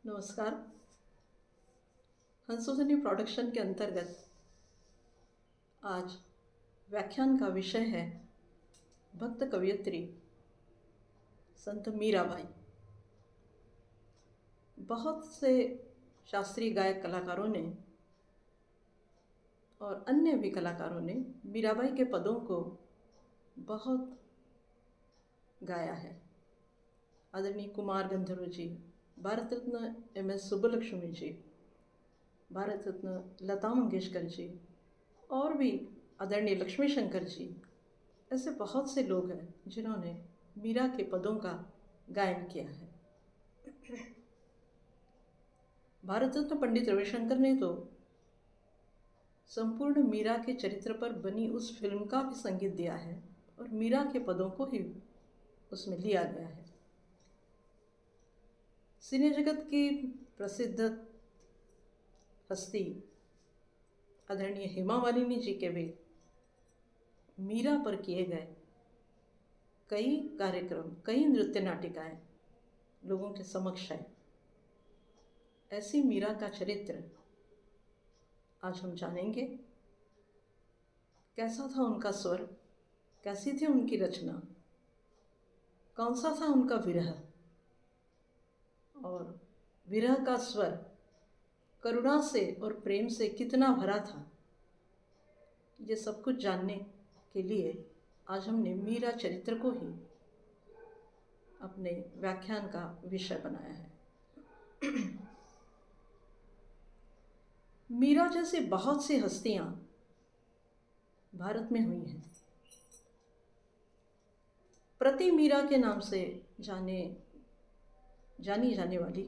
नमस्कार। हंसोधनी प्रोडक्शन के अंतर्गत आज व्याख्यान का विषय है भक्त कवयित्री संत मीराबाई। बहुत से शास्त्रीय गायक कलाकारों ने और अन्य भी कलाकारों ने मीराबाई के पदों को बहुत गाया है। आदरणीय कुमार गंधर्व जी, भारत रत्न एम.एस. सुब्बलक्ष्मी जी, भारत रत्न लता मंगेशकर जी और भी आदरणीय लक्ष्मी शंकर जी, ऐसे बहुत से लोग हैं जिन्होंने मीरा के पदों का गायन किया है। भारत रत्न पंडित रविशंकर ने तो संपूर्ण मीरा के चरित्र पर बनी उस फिल्म का भी संगीत दिया है और मीरा के पदों को ही उसमें लिया गया है। सिने जगत की प्रसिद्ध हस्ती आदरणीय हेमा मालिनी जी के भी मीरा पर किए गए कई कार्यक्रम, कई नृत्य नाटिकाएं लोगों के समक्ष है। ऐसी मीरा का चरित्र आज हम जानेंगे। कैसा था उनका स्वर, कैसी थी उनकी रचना, कौन सा था उनका विरह, और विरह का स्वर करुणा से और प्रेम से कितना भरा था। ये सब कुछ जानने के लिए आज हमने मीरा चरित्र को ही अपने व्याख्यान का विषय बनाया है। मीरा जैसे बहुत सी हस्तियां भारत में हुई हैं। प्रति मीरा के नाम से जानी जाने वाली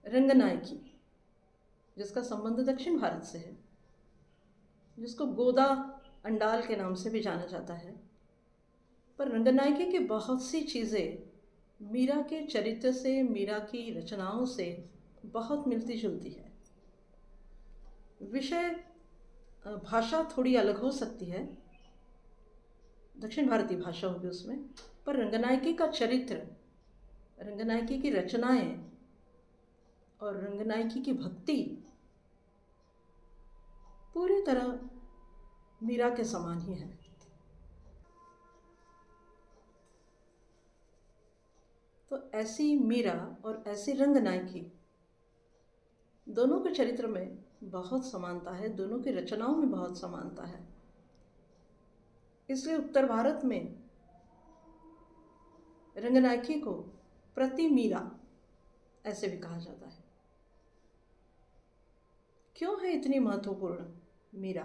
रंगनायकी, जिसका संबंध दक्षिण भारत से है, जिसको गोदा अंडाल के नाम से भी जाना जाता है, पर रंगनायकी की बहुत सी चीज़ें मीरा के चरित्र से, मीरा की रचनाओं से बहुत मिलती जुलती है। विषय भाषा थोड़ी अलग हो सकती है, दक्षिण भारतीय भाषा होगी उसमें, पर रंगनायकी का चरित्र, रंगनायकी की रचनाएं और रंगनायकी की भक्ति पूरी तरह मीरा के समान ही है। तो ऐसी मीरा और ऐसी रंगनायकी, दोनों के चरित्र में बहुत समानता है, दोनों की रचनाओं में बहुत समानता है। इसलिए उत्तर भारत में रंगनायकी को प्रति मीरा ऐसे भी कहा जाता है। क्यों है इतनी महत्वपूर्ण मीरा?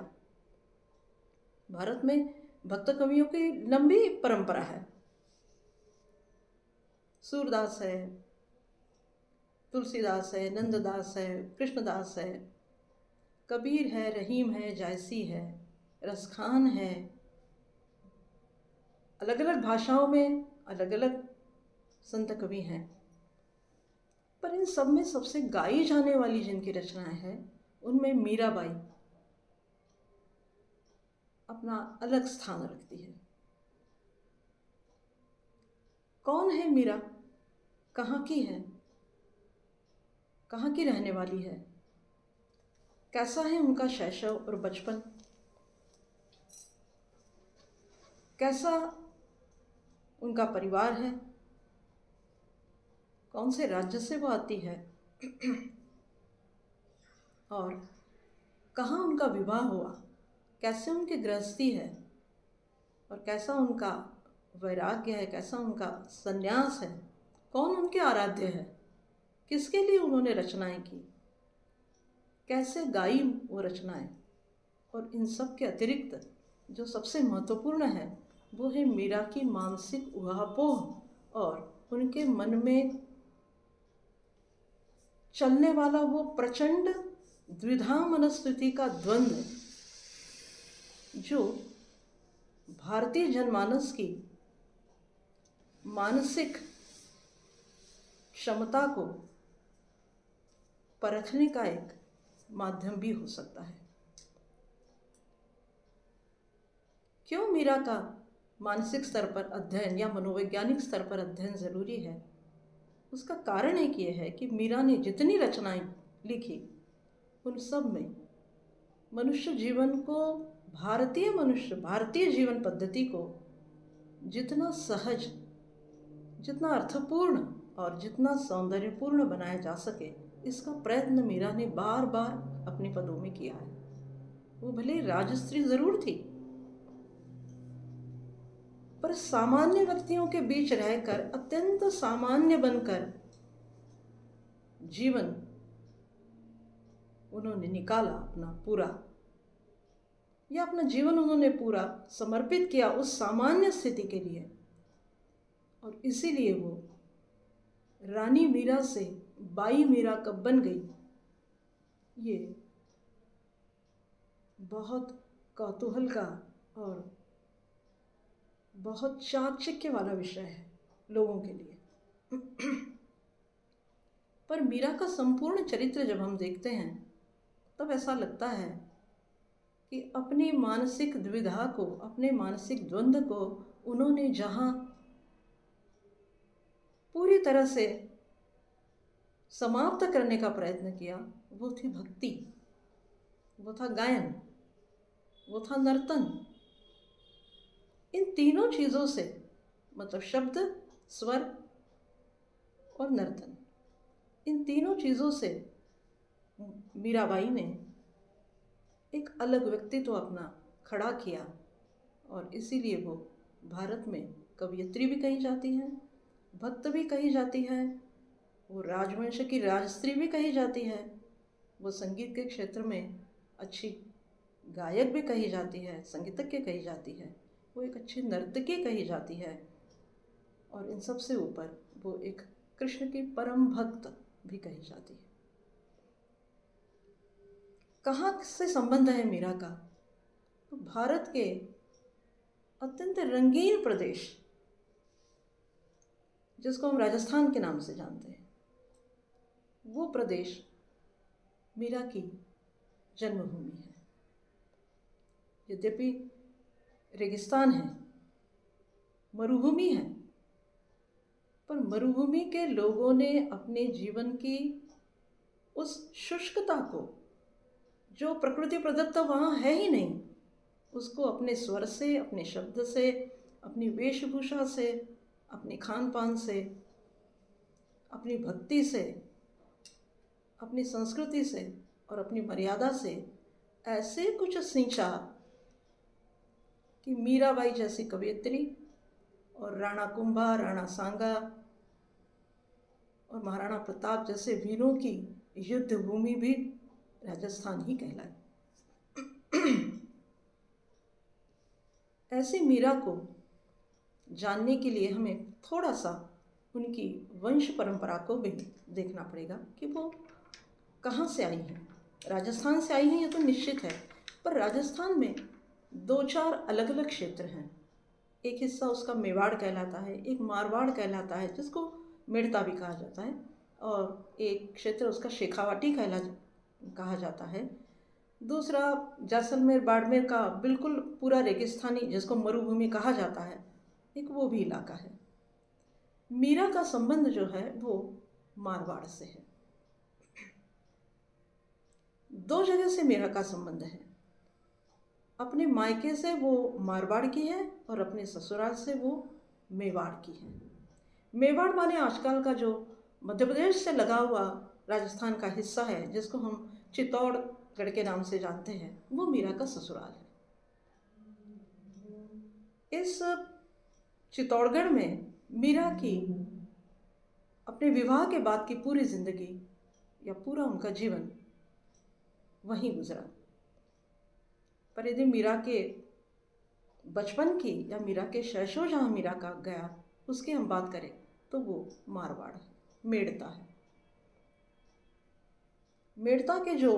भारत में भक्त कवियों की लंबी परंपरा है। सूरदास है, तुलसीदास है, नंददास है, कृष्णदास है, कबीर है, रहीम है, जायसी है, रसखान है। अलग अलग भाषाओं में अलग अलग संत कवि हैं, पर इन सब में सबसे गाई जाने वाली जिनकी रचनाएं हैं, उनमें मीराबाई अपना अलग स्थान रखती है। कौन है मीरा? कहाँ की है? कहाँ की रहने वाली है? कैसा है उनका शैशव और बचपन? कैसा उनका परिवार है? कौन से राज्य से वो आती है? और कहाँ उनका विवाह हुआ? कैसे उनकी गृहस्थी है? और कैसा उनका वैराग्य है? कैसा उनका संन्यास है? कौन उनके आराध्य है? किसके लिए उन्होंने रचनाएं की? कैसे गाई वो रचनाएं? और इन सब के अतिरिक्त जो सबसे महत्वपूर्ण है, वो है मीरा की मानसिक उहापोह और उनके मन में चलने वाला वो प्रचंड द्विधा मनस्थिति का द्वंद्व, जो भारतीय जनमानस की मानसिक क्षमता को परखने का एक माध्यम भी हो सकता है। क्यों मीरा का मानसिक स्तर पर अध्ययन या मनोवैज्ञानिक स्तर पर अध्ययन जरूरी है? उसका कारण एक ये है कि मीरा ने जितनी रचनाएं लिखी उन सब में मनुष्य जीवन को, भारतीय जीवन पद्धति को जितना सहज, जितना अर्थपूर्ण और जितना सौंदर्यपूर्ण बनाया जा सके, इसका प्रयत्न मीरा ने बार बार अपने पदों में किया है। वो भले राजस्त्री जरूर थी, पर सामान्य व्यक्तियों के बीच रहकर अत्यंत सामान्य बनकर जीवन उन्होंने निकाला अपना पूरा, या अपना जीवन उन्होंने पूरा समर्पित किया उस सामान्य स्थिति के लिए। और इसीलिए वो रानी मीरा से बाई मीरा कब बन गई, ये बहुत कौतूहल का और बहुत चाकचक्य वाला विषय है लोगों के लिए। पर मीरा का संपूर्ण चरित्र जब हम देखते हैं तब ऐसा लगता है कि अपनी मानसिक द्विधा को, अपने मानसिक द्वंद्व को उन्होंने जहाँ पूरी तरह से समाप्त करने का प्रयत्न किया, वो थी भक्ति, वो था गायन, वो था नर्तन। इन तीनों चीज़ों से, मतलब शब्द, स्वर और नर्तन, इन तीनों चीज़ों से मीराबाई ने एक अलग व्यक्तित्व अपना खड़ा किया। और इसीलिए वो भारत में कवयित्री भी कही जाती हैं, भक्त भी कही जाती है, वो राजवंश की राजस्त्री भी कही जाती है, वो संगीत के क्षेत्र में अच्छी गायक भी कही जाती है, संगीतज्ञ कही जाती है, वो एक अच्छी नर्तकी कही जाती है, और इन सब से ऊपर वो एक कृष्ण की परम भक्त भी कही जाती है। कहाँ से संबंध है मीरा का? तो भारत के अत्यंत रंगीन प्रदेश, जिसको हम राजस्थान के नाम से जानते हैं, वो प्रदेश मीरा की जन्मभूमि है। यद्यपि रेगिस्तान है, मरुभूमि है, पर मरुभूमि के लोगों ने अपने जीवन की उस शुष्कता को, जो प्रकृति प्रदत्त वहाँ है ही नहीं, उसको अपने स्वर से, अपने शब्द से, अपनी वेशभूषा से, अपने खान पान से, अपनी भक्ति से, अपनी संस्कृति से और अपनी मर्यादा से ऐसे कुछ सींचा कि मीराबाई जैसी कवयित्री और राणा कुंभा, राणा सांगा और महाराणा प्रताप जैसे वीरों की युद्ध भूमि भी राजस्थान ही कहलाए। ऐसी मीरा को जानने के लिए हमें थोड़ा सा उनकी वंश परंपरा को भी देखना पड़ेगा कि वो कहाँ से आई हैं। राजस्थान से आई हैं, ये तो निश्चित है, पर राजस्थान में 2-4 अलग अलग क्षेत्र हैं। एक हिस्सा उसका मेवाड़ कहलाता है, एक मारवाड़ कहलाता है जिसको मेड़ता भी कहा जाता है, और एक क्षेत्र उसका शेखावाटी कहा जाता है। दूसरा जैसलमेर बाड़मेर का बिल्कुल पूरा रेगिस्तानी, जिसको मरुभूमि कहा जाता है, एक वो भी इलाका है। मीरा का संबंध जो है वो मारवाड़ से है। 2 जगह से मीरा का संबंध है। अपने मायके से वो मारवाड़ की है और अपने ससुराल से वो मेवाड़ की है। मेवाड़ माने आजकल का जो मध्य प्रदेश से लगा हुआ राजस्थान का हिस्सा है, जिसको हम चित्तौड़गढ़ के नाम से जानते हैं, वो मीरा का ससुराल है। इस चित्तौड़गढ़ में मीरा की अपने विवाह के बाद की पूरी जिंदगी या पूरा उनका जीवन वहीं गुजरा। पर यदि मीरा के बचपन की या मीरा के शैशव जहाँ मीरा का गया उसकी हम बात करें तो वो मारवाड़ है, मेड़ता है। मेड़ता के जो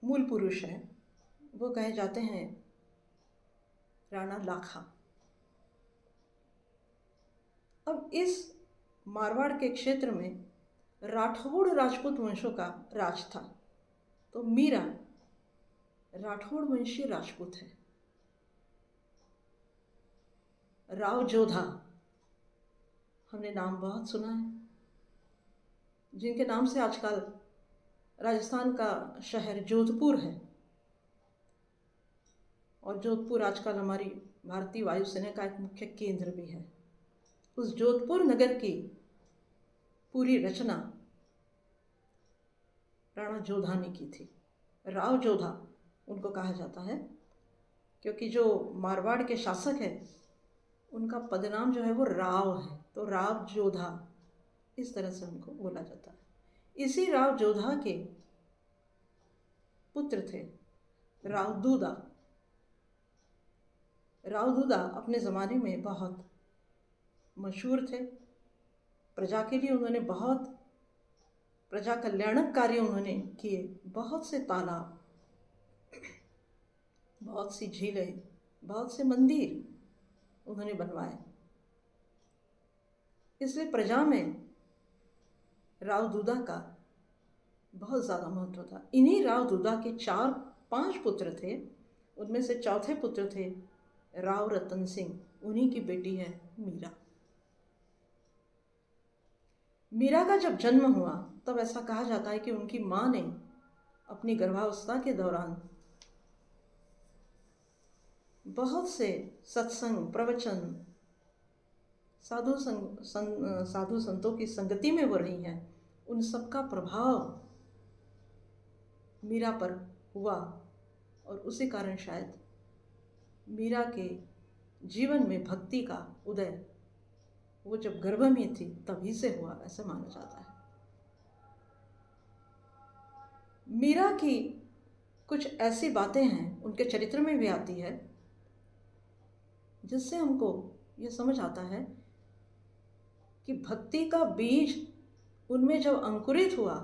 मूल पुरुष हैं वो कहे जाते हैं राणा लाखा। अब इस मारवाड़ के क्षेत्र में राठौड़ राजपूत वंशों का राज था, तो मीरा राठौड़ वंशीय राजपूत है। राव जोधा, हमने नाम बहुत सुना है। जिनके नाम से आजकल राजस्थान का शहर जोधपुर है, और जोधपुर आजकल हमारी भारतीय वायुसेना का एक मुख्य केंद्र भी है। उस जोधपुर नगर की पूरी रचना राणा जोधा ने की थी। राव जोधा उनको कहा जाता है, क्योंकि जो मारवाड़ के शासक हैं उनका पदनाम जो है वो राव है, तो राव जोधा इस तरह से उनको बोला जाता है। इसी राव जोधा के पुत्र थे राव दूदा। राव दूदा अपने ज़माने में बहुत मशहूर थे। प्रजा के लिए उन्होंने बहुत प्रजा कल्याणक कार्य उन्होंने किए। बहुत से तालाब, बहुत सी झीलें, बहुत से मंदिर उन्होंने बनवाए। इसलिए प्रजा में राव दूदा का बहुत ज़्यादा महत्व था। इन्हीं राव दूदा के 4-5 पुत्र थे। उनमें से चौथे पुत्र थे राव रतन सिंह। उन्हीं की बेटी है मीरा। मीरा का जब जन्म हुआ तब ऐसा कहा जाता है कि उनकी माँ ने अपनी गर्भावस्था के दौरान बहुत से सत्संग, प्रवचन, साधु संतों की संगति में वो रही हैं। उन सबका प्रभाव मीरा पर हुआ, और उसी कारण शायद मीरा के जीवन में भक्ति का उदय वो जब गर्भ में थी तभी से हुआ, ऐसा माना जाता है। मीरा की कुछ ऐसी बातें हैं उनके चरित्र में भी आती है, जिससे हमको ये समझ आता है कि भक्ति का बीज उनमें जब अंकुरित हुआ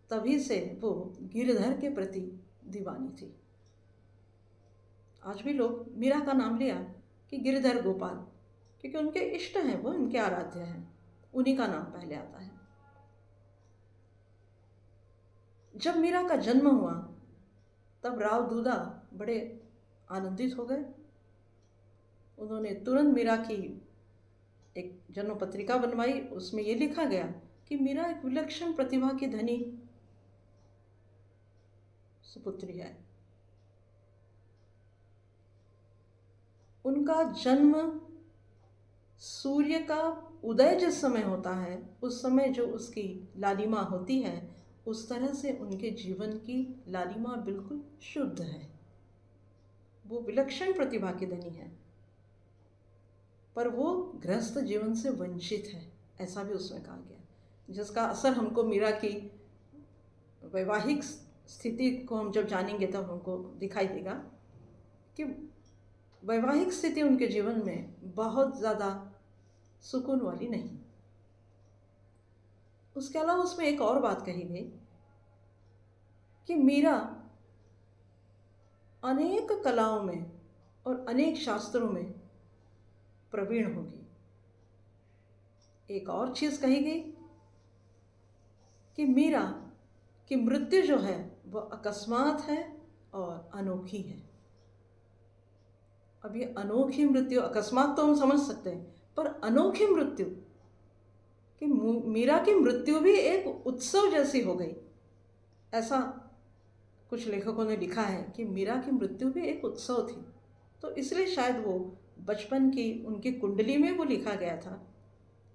तभी से वो गिरधर के प्रति दीवानी थी। आज भी लोग मीरा का नाम लिया कि गिरधर गोपाल, क्योंकि उनके इष्ट हैं, वो उनके आराध्य हैं, उन्हीं का नाम पहले आता है। जब मीरा का जन्म हुआ तब राव दूदा बड़े आनंदित हो गए। उन्होंने तुरंत मीरा की एक जन्म पत्रिका बनवाई। उसमें ये लिखा गया कि मीरा एक विलक्षण प्रतिभा की धनी सुपुत्री है। उनका जन्म सूर्य का उदय जिस समय होता है उस समय जो उसकी लालिमा होती है, उस तरह से उनके जीवन की लालिमा बिल्कुल शुद्ध है। वो विलक्षण प्रतिभा की धनी है, पर वो गृहस्थ जीवन से वंचित है, ऐसा भी उसमें कहा गया, जिसका असर हमको मीरा की वैवाहिक स्थिति को हम जब जानेंगे तब हमको दिखाई देगा कि वैवाहिक स्थिति उनके जीवन में बहुत ज़्यादा सुकून वाली नहीं। उसके अलावा उसमें एक और बात कही गई कि मीरा अनेक कलाओं में और अनेक शास्त्रों में प्रवीण होगी। एक और चीज़ कही गई कि मीरा की मृत्यु जो है वह अकस्मात है और अनोखी है। अब ये अनोखी मृत्यु, अकस्मात तो हम समझ सकते हैं, पर अनोखी मृत्यु कि मीरा की मृत्यु भी एक उत्सव जैसी हो गई, ऐसा कुछ लेखकों ने लिखा है कि मीरा की मृत्यु भी एक उत्सव थी। तो इसलिए शायद वो बचपन की उनकी कुंडली में वो लिखा गया था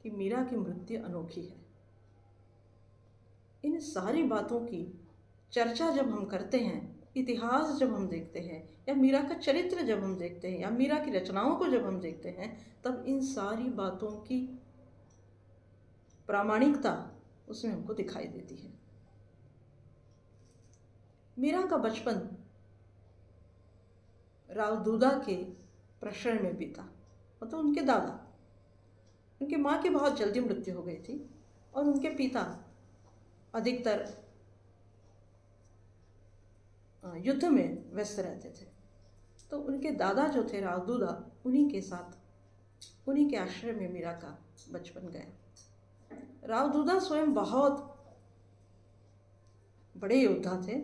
कि मीरा की मृत्यु अनोखी है। इन सारी बातों की चर्चा जब हम करते हैं, इतिहास जब हम देखते हैं, या मीरा का चरित्र जब हम देखते हैं, या मीरा की रचनाओं को जब हम देखते हैं, तब इन सारी बातों की प्रामाणिकता उसमें हमको दिखाई देती है। मीरा का बचपन राव दूदा के प्रश्रय में बीता, मतलब उनके दादा, उनकी माँ की बहुत जल्दी मृत्यु हो गई थी और उनके पिता अधिकतर युद्ध में व्यस्त रहते थे। तो उनके दादा जो थे राव दूदा, उन्हीं के साथ, उन्हीं के आश्रय में मीरा का बचपन गया। राव दूदा स्वयं बहुत बड़े योद्धा थे,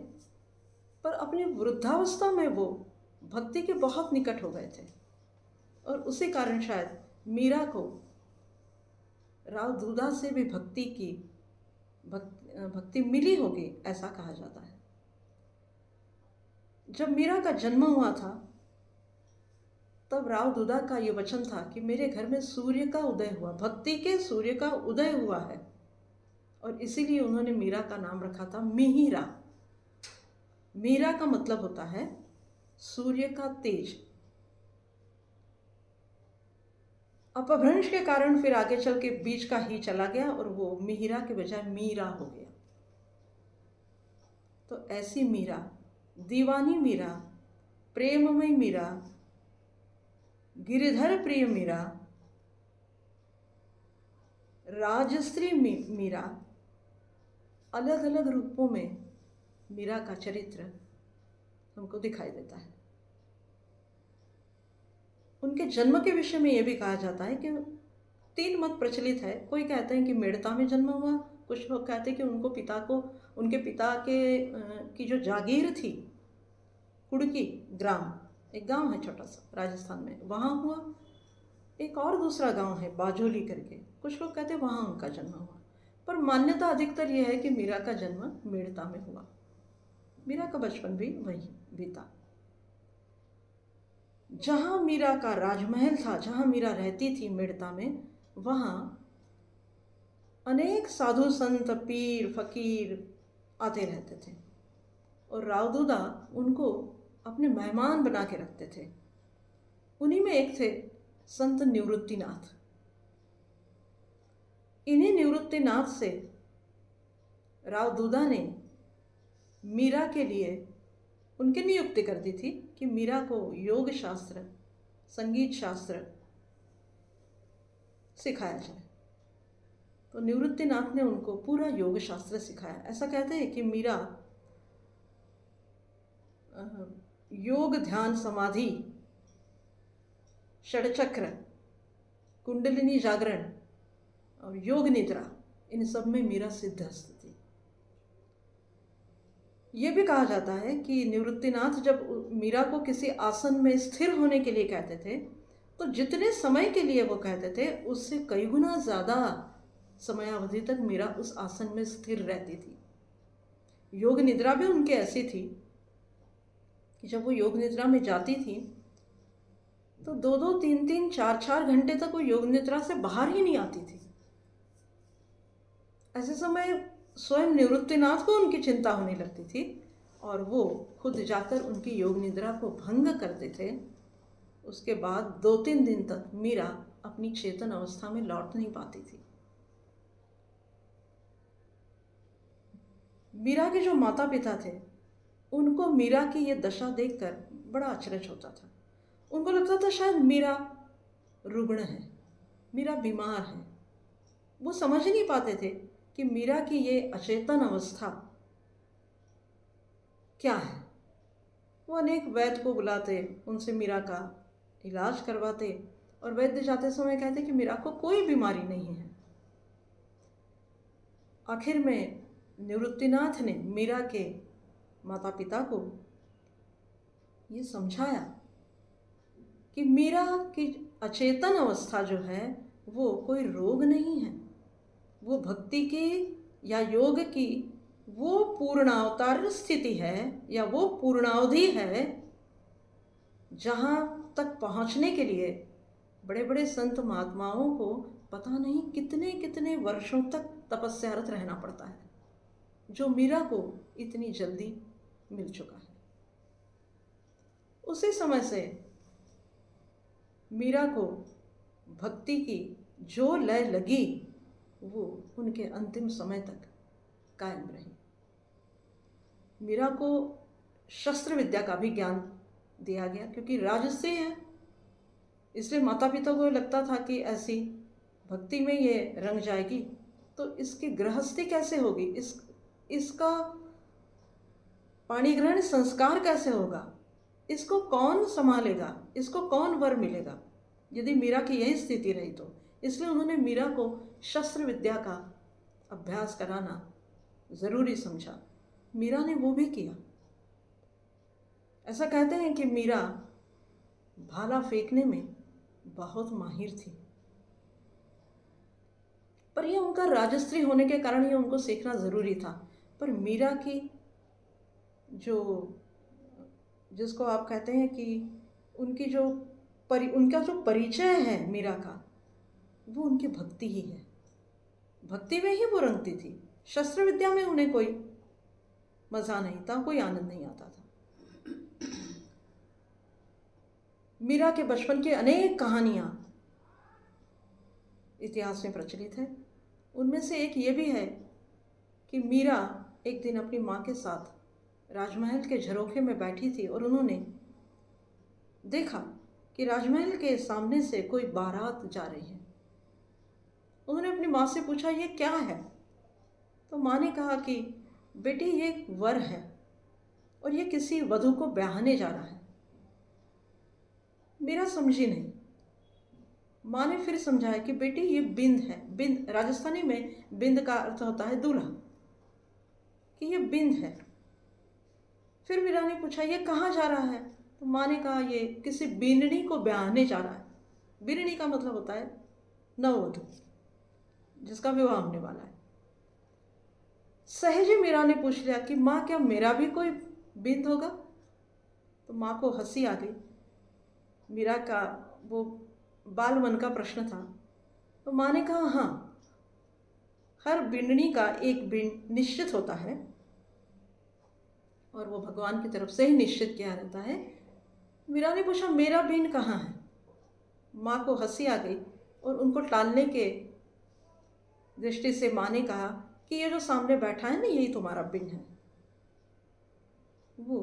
पर अपनी वृद्धावस्था में वो भक्ति के बहुत निकट हो गए थे, और उसी कारण शायद मीरा को राव दूधा से भी भक्ति मिली होगी, ऐसा कहा जाता है। जब मीरा का जन्म हुआ था तब राव दूधा का ये वचन था कि मेरे घर में सूर्य का उदय हुआ, भक्ति के सूर्य का उदय हुआ है, और इसीलिए उन्होंने मीरा का नाम रखा था मिहिरा। मीरा का मतलब होता है सूर्य का तेज। अपभ्रंश के कारण फिर आगे चल के बीच का ही चला गया और वो मिहिरा के बजाय मीरा हो गया। तो ऐसी मीरा, दीवानी मीरा, प्रेममय मीरा, गिरिधर प्रिय मीरा, राजश्री मीरा, अलग अलग रूपों में मीरा का चरित्र हमको दिखाई देता है। उनके जन्म के विषय में यह भी कहा जाता है कि 3 मत प्रचलित है। कोई कहते हैं कि मेड़ता में जन्म हुआ, कुछ लोग कहते हैं कि उनके पिता की जो जागीर थी, कुड़की ग्राम, एक गांव है छोटा सा राजस्थान में, वहाँ हुआ। एक और दूसरा गांव है बाजोली करके, कुछ लोग कहते हैं वहाँ उनका जन्म हुआ। पर मान्यता अधिकतर यह है कि मीरा का जन्म मेड़ता में हुआ। मीरा का बचपन भी वहीं बीता। जहाँ मीरा का राजमहल था, जहाँ मीरा रहती थी मेड़ता में, वहाँ अनेक साधु संत, पीर, फकीर आते रहते थे और राव दूधा उनको अपने मेहमान बना के रखते थे। उन्हीं में एक थे संत निवृत्तिनाथ। इन्हीं निवृत्तिनाथ से राव दूधा ने मीरा के लिए उनकी नियुक्ति कर दी थी कि मीरा को योग शास्त्र, संगीत शास्त्र सिखाया जाए। तो निवृत्तिनाथ ने उनको पूरा योग शास्त्र सिखाया। ऐसा कहते हैं कि मीरा योग, ध्यान, समाधि, षडचक्र, कुंडलिनी जागरण और योग निद्रा, इन सब में मीरा सिद्धहस्त थी। ये भी कहा जाता है कि निवृत्तिनाथ जब मीरा को किसी आसन में स्थिर होने के लिए कहते थे, तो जितने समय के लिए वो कहते थे उससे कई गुना ज़्यादा समयावधि तक मीरा उस आसन में स्थिर रहती थी। योग निद्रा भी उनकी ऐसी थी कि जब वो योग निद्रा में जाती थी तो 2-2, 3-3, 4-4 घंटे तक वो योग निद्रा से बाहर ही नहीं आती थी। ऐसे समय स्वयं निवृत्तिनाथ को उनकी चिंता होने लगती थी और वो खुद जाकर उनकी योग निद्रा को भंग करते थे। उसके बाद 2-3 दिन तक मीरा अपनी चेतन अवस्था में लौट नहीं पाती थी। मीरा के जो माता पिता थे उनको मीरा की ये दशा देखकर बड़ा अचरज होता था। उनको लगता था शायद मीरा रुग्ण है, मीरा बीमार है। वो समझ नहीं पाते थे कि मीरा की ये अचेतन अवस्था क्या है। वो अनेक वैद्य को बुलाते, उनसे मीरा का इलाज करवाते और वैद्य जाते समय कहते कि मीरा को कोई बीमारी नहीं है। आखिर में निवृत्तिनाथ ने मीरा के माता पिता को ये समझाया कि मीरा की अचेतन अवस्था जो है वो कोई रोग नहीं है, वो भक्ति की या योग की वो पूर्णावतार स्थिति है या वो पूर्णावधि है जहाँ तक पहुँचने के लिए बड़े बड़े संत महात्माओं को पता नहीं कितने कितने वर्षों तक तपस्यारत रहना पड़ता है, जो मीरा को इतनी जल्दी मिल चुका है। उसी समय से मीरा को भक्ति की जो लय लगी वो उनके अंतिम समय तक कायम रही। मीरा को शस्त्र विद्या का भी ज्ञान दिया गया, क्योंकि राजश्री है इसलिए माता पिता को लगता था कि ऐसी भक्ति में ये रंग जाएगी तो इसकी गृहस्थी कैसे होगी, इसका पाणी ग्रहण संस्कार कैसे होगा, इसको कौन संभालेगा, इसको कौन वर मिलेगा यदि मीरा की यही स्थिति रही तो। इसलिए उन्होंने मीरा को शस्त्र विद्या का अभ्यास कराना ज़रूरी समझा। मीरा ने वो भी किया। ऐसा कहते हैं कि मीरा भाला फेंकने में बहुत माहिर थी। और ये उनका राजस्त्री होने के कारण ये उनको सीखना ज़रूरी था। पर मीरा की जो, जिसको आप कहते हैं कि उनकी जो उनका जो परिचय है मीरा का, वो उनकी भक्ति ही है। भक्ति में ही वो रंगती थी। शस्त्र विद्या में उन्हें कोई मज़ा नहीं था, कोई आनंद नहीं आता था। मीरा के बचपन की अनेक कहानियाँ इतिहास में प्रचलित है। उनमें से एक ये भी है कि मीरा एक दिन अपनी माँ के साथ राजमहल के झरोखे में बैठी थी और उन्होंने देखा कि राजमहल के सामने से कोई बारात जा रही है। उन्होंने अपनी माँ से पूछा, ये क्या है? तो माँ ने कहा कि बेटी, ये एक वर है और ये किसी वधू को ब्याहने जा रहा है। मीरा समझी नहीं। माँ ने फिर समझाया कि बेटी, ये बिंद है। बिंद राजस्थानी में बिंद का अर्थ होता है दूल्हा, कि ये बिंद है। फिर मीरा ने पूछा, ये कहाँ जा रहा है? तो माँ ने कहा, ये किसी बीननी को ब्याहने जा रहा है। बीननी का मतलब होता है नववधू, जिसका विवाह होने वाला है। सहज ही मीरा ने पूछ लिया कि माँ, क्या मेरा भी कोई बिंद होगा? तो माँ को हंसी आ गई। मीरा का वो बाल मन का प्रश्न था। तो माँ ने कहा, हाँ, हर बिंडनी का एक बिंड निश्चित होता है और वो भगवान की तरफ से ही निश्चित किया रहता है। मीरा ने पूछा, मेरा बिंड कहाँ है? माँ को हंसी आ गई और उनको टालने के दृष्टि से माँ ने कहा कि ये जो सामने बैठा है ना, यही तुम्हारा बिंड है। वो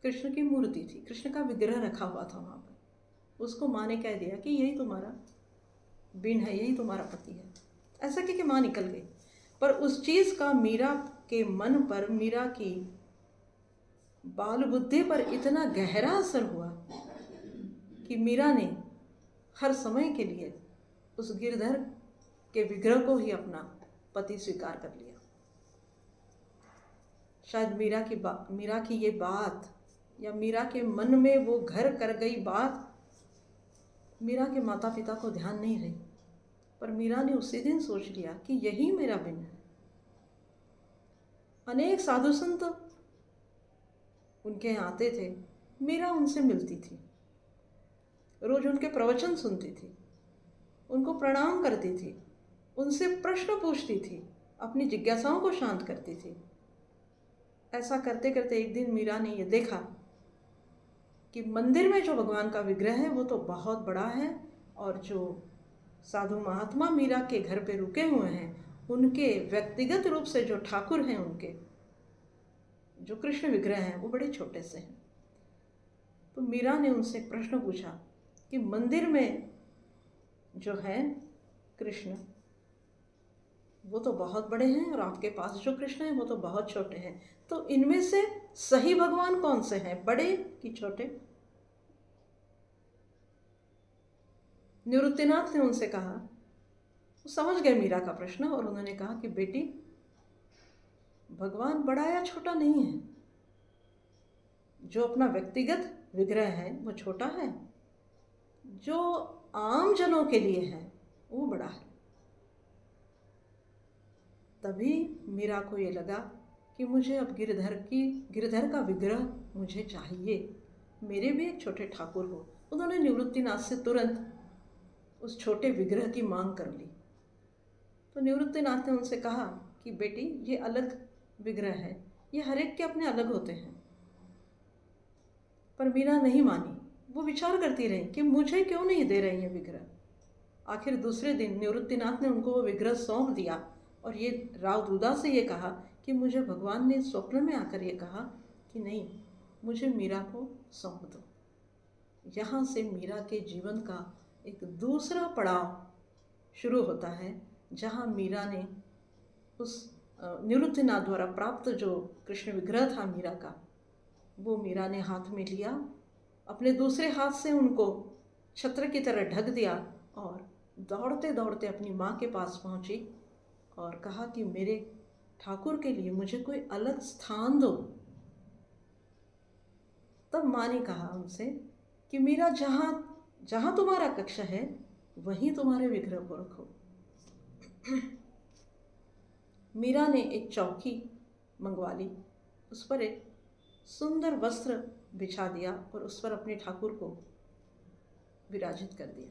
कृष्ण की मूर्ति थी, कृष्ण का विग्रह रखा हुआ था वहाँ पर। उसको माँ ने कह दिया कि यही तुम्हारा बिंड है, यही तुम्हारा पति है। ऐसा कि माँ निकल गई। पर उस चीज़ का मीरा के मन पर, मीरा की बाल बुद्धि पर इतना गहरा असर हुआ कि मीरा ने हर समय के लिए उस गिरधर के विग्रह को ही अपना पति स्वीकार कर लिया। शायद मीरा की ये बात, या मीरा के मन में वो घर कर गई बात, मीरा के माता पिता को ध्यान नहीं रही। पर मीरा ने उसी दिन सोच लिया कि यही मेरा बिंद है। अनेक साधु संत उनके यहाँ आते थे, मीरा उनसे मिलती थी, रोज उनके प्रवचन सुनती थी, उनको प्रणाम करती थी, उनसे प्रश्न पूछती थी, अपनी जिज्ञासाओं को शांत करती थी। ऐसा करते करते एक दिन मीरा ने ये देखा कि मंदिर में जो भगवान का विग्रह है वो तो बहुत बड़ा है, और जो साधु महात्मा मीरा के घर पे रुके हुए हैं, उनके व्यक्तिगत रूप से जो ठाकुर हैं, उनके जो कृष्ण विग्रह हैं, वो बड़े छोटे से हैं। तो मीरा ने उनसे प्रश्न पूछा कि मंदिर में जो है कृष्ण, वो तो बहुत बड़े हैं, और आपके पास जो कृष्ण हैं वो तो बहुत छोटे हैं। तो इनमें से सही भगवान कौन से हैं, बड़े कि छोटे? निवृत्तिनाथ ने उनसे कहा, वो समझ गए मीरा का प्रश्न, और उन्होंने कहा कि बेटी, भगवान बड़ा या छोटा नहीं है। जो अपना व्यक्तिगत विग्रह है वो छोटा है, जो आम जनों के लिए है वो बड़ा है। तभी मीरा को ये लगा कि मुझे अब गिरधर का विग्रह मुझे चाहिए, मेरे भी एक छोटे ठाकुर हो। उन्होंने निवृत्तिनाथ से तुरंत उस छोटे विग्रह की मांग कर ली। तो निवृत्तिनाथ ने उनसे कहा कि बेटी, ये अलग विग्रह है, ये हर एक के अपने अलग होते हैं। पर मीरा नहीं मानी। वो विचार करती रही कि मुझे क्यों नहीं दे रहे ये विग्रह। आखिर दूसरे दिन निवृत्तिनाथ ने उनको वो विग्रह सौंप दिया, और ये राव दूदा से ये कहा कि मुझे भगवान ने स्वप्न में आकर ये कहा कि नहीं, मुझे मीरा को सौंप दो। यहाँ से मीरा के जीवन का एक दूसरा पड़ाव शुरू होता है, जहाँ मीरा ने उस निवृत्तिनाथ द्वारा प्राप्त जो कृष्ण विग्रह था मीरा का, वो मीरा ने हाथ में लिया, अपने दूसरे हाथ से उनको छत्र की तरह ढक दिया, और दौड़ते दौड़ते अपनी माँ के पास पहुँची और कहा कि मेरे ठाकुर के लिए मुझे कोई अलग स्थान दो। तब माँ ने कहा उनसे कि मीरा, जहाँ जहाँ तुम्हारा कक्ष है वहीं तुम्हारे विग्रह को रखो। मीरा ने एक चौकी मंगवा ली, उस पर एक सुंदर वस्त्र बिछा दिया और उस पर अपने ठाकुर को विराजित कर दिया।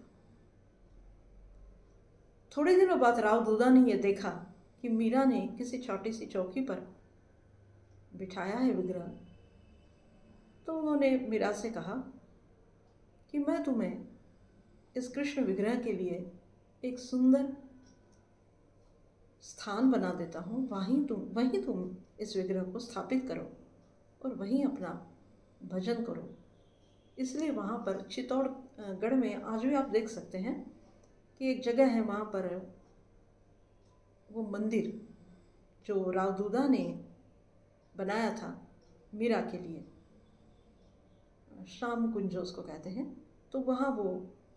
थोड़े दिनों बाद राव दूधा ने यह देखा कि मीरा ने किसी छोटी सी चौकी पर बिठाया है विग्रह, तो उन्होंने मीरा से कहा कि मैं तुम्हें इस कृष्ण विग्रह के लिए एक सुंदर स्थान बना देता हूँ, वहीं तुम इस विग्रह को स्थापित करो और वहीं अपना भजन करो। इसलिए वहाँ पर चित्तौड़गढ़ में आज भी आप देख सकते हैं कि एक जगह है, वहाँ पर वो मंदिर जो राव दूधा ने बनाया था मीरा के लिए, श्याम कुंज उसको कहते हैं, तो वहाँ वो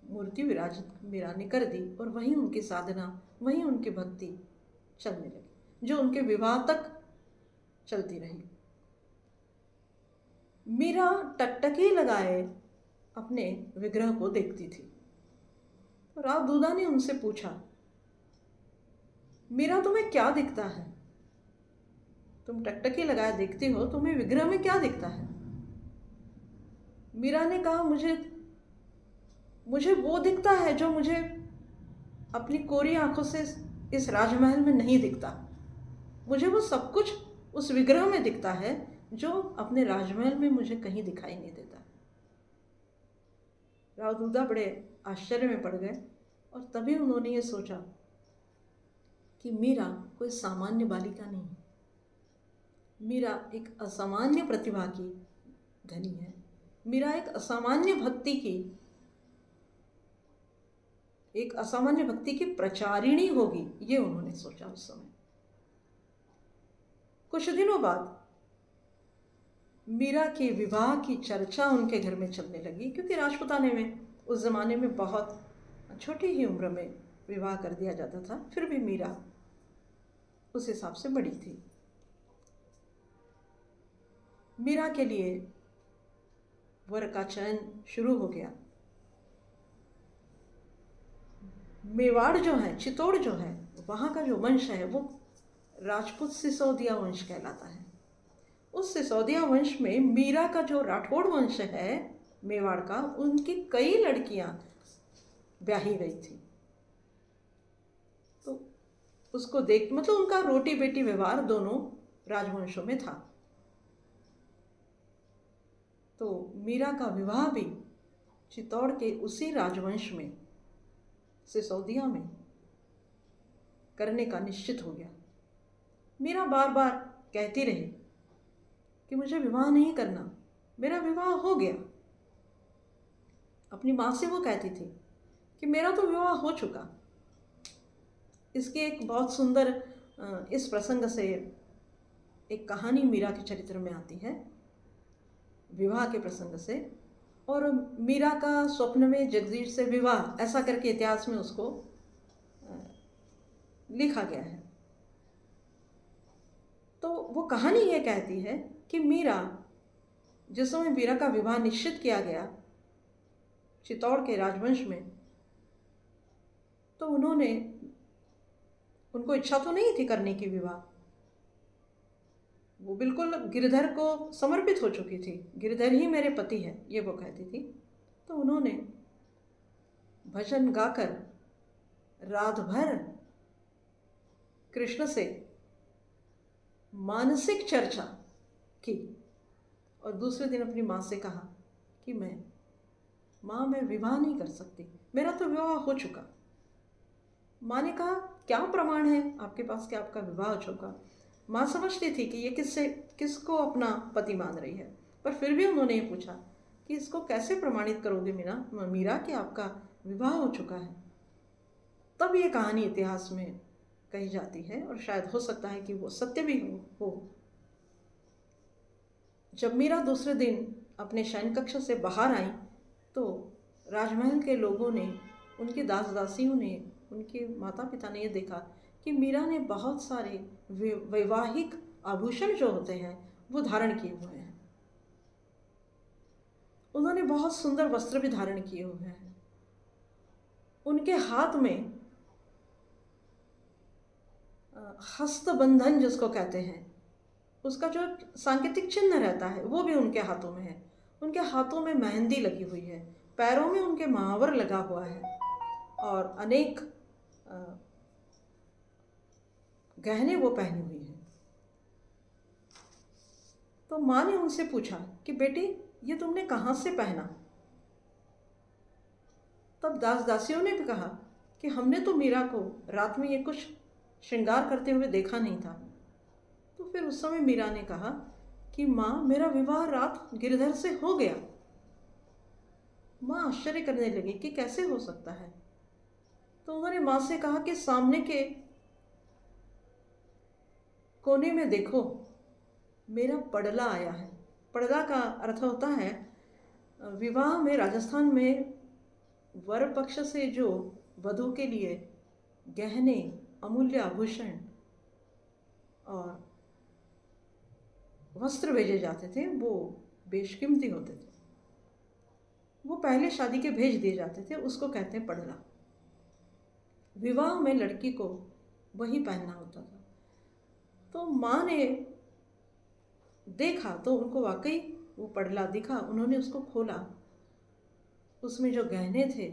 मूर्ति विराजित मीरा ने कर दी और वहीं उनकी साधना, वहीं उनकी भक्ति चलने लगी, जो उनके विवाह तक चलती रही। मीरा टकटकी लगाए अपने विग्रह को देखती थी। तो राव दूधा ने उनसे पूछा, मीरा तुम्हें क्या दिखता है? तुम टकटकी लगाए देखती हो, तुम्हें विग्रह में क्या दिखता है? मीरा ने कहा, मुझे वो दिखता है जो मुझे अपनी कोरी आंखों से इस राजमहल में नहीं दिखता। मुझे वो सब कुछ उस विग्रह में दिखता है जो अपने राजमहल में मुझे कहीं दिखाई नहीं देता। राव दूधा बड़े आश्चर्य में पड़ गए और तभी उन्होंने ये सोचा कि मीरा कोई सामान्य बालिका नहीं, मीरा एक असामान्य प्रतिभा की धनी है, मीरा एक असामान्य भक्ति की प्रचारिणी होगी, ये उन्होंने सोचा उस समय। कुछ दिनों बाद मीरा के विवाह की चर्चा उनके घर में चलने लगी, क्योंकि राजपुताने में उस ज़माने में बहुत छोटी ही उम्र में विवाह कर दिया जाता था, फिर भी मीरा उस हिसाब से बड़ी थी। मीरा के लिए वर का चयन शुरू हो गया। मेवाड़ जो है, चित्तौड़ जो है, वहाँ का जो वंश है वो राजपूत सिसोदिया वंश कहलाता है। उस सिसोदिया वंश में मीरा का जो राठौड़ वंश है मेवाड़ का, उनकी कई लड़कियां ब्याही गई थी। तो उसको देख मतलब उनका रोटी बेटी व्यवहार दोनों राजवंशों में था। तो मीरा का विवाह भी चित्तौड़ के उसी राजवंश में सिसोदिया में करने का निश्चित हो गया। मीरा बार बार कहती रही कि मुझे विवाह नहीं करना, मेरा विवाह हो गया। अपनी माँ से वो कहती थी कि मेरा तो विवाह हो चुका। इसकी एक बहुत सुंदर इस प्रसंग से एक कहानी मीरा के चरित्र में आती है, विवाह के प्रसंग से। और मीरा का स्वप्न में जगदीश से विवाह, ऐसा करके इतिहास में उसको लिखा गया है। तो वो कहानी ये कहती है कि मीरा, जिस समय मीरा का विवाह निश्चित किया गया चित्तौड़ के राजवंश में, तो उनको इच्छा तो नहीं थी करने की विवाह। वो बिल्कुल गिरधर को समर्पित हो चुकी थी, गिरधर ही मेरे पति है, ये वो कहती थी। तो उन्होंने भजन गाकर रात भर कृष्ण से मानसिक चर्चा की और दूसरे दिन अपनी माँ से कहा कि माँ मैं विवाह नहीं कर सकती, मेरा तो विवाह हो चुका। माँ ने कहा, क्या प्रमाण है आपके पास कि आपका विवाह हो चुका? माँ समझती थी कि ये किसको अपना पति मान रही है, पर फिर भी उन्होंने ये पूछा कि इसको कैसे प्रमाणित करोगे मीरा कि आपका विवाह हो चुका है। तब ये कहानी इतिहास में कही जाती है और शायद हो सकता है कि वो सत्य भी हो। जब मीरा दूसरे दिन अपने शयन कक्ष से बाहर आई तो राजमहल के लोगों ने, उनकी दास दासियों ने, उनके माता पिता ने ये देखा कि मीरा ने बहुत सारे वैवाहिक आभूषण जो होते हैं वो धारण किए हुए हैं। उन्होंने बहुत सुंदर वस्त्र भी धारण किए हुए हैं। उनके हाथ में हस्तबंधन जिसको कहते हैं, उसका जो सांकेतिक चिन्ह रहता है वो भी उनके हाथों में है। उनके हाथों में मेहंदी लगी हुई है, पैरों में उनके महावर लगा हुआ है और अनेक गहने वो पहनी हुई है। तो माँ ने उनसे पूछा कि बेटी ये तुमने कहाँ से पहना? तब दास दासियों ने भी कहा कि हमने तो मीरा को रात में ये कुछ श्रृंगार करते हुए देखा नहीं था। तो फिर उस समय मीरा ने कहा कि माँ मेरा विवाह रात गिरधर से हो गया। माँ आश्चर्य करने लगी कि कैसे हो सकता है। तो उन्होंने माँ से कहा कि सामने के कोने में देखो, मेरा पड़ला आया है। पड़ला का अर्थ होता है विवाह में राजस्थान में वर पक्ष से जो वधू के लिए गहने, अमूल्य आभूषण और वस्त्र भेजे जाते थे, वो बेशकीमती होते थे। वो पहले शादी के भेज दिए जाते थे, उसको कहते हैं पड़ला। विवाह में लड़की को वही पहनना होता था। तो माँ ने देखा तो उनको वाकई वो पड़ला दिखा। उन्होंने उसको खोला, उसमें जो गहने थे,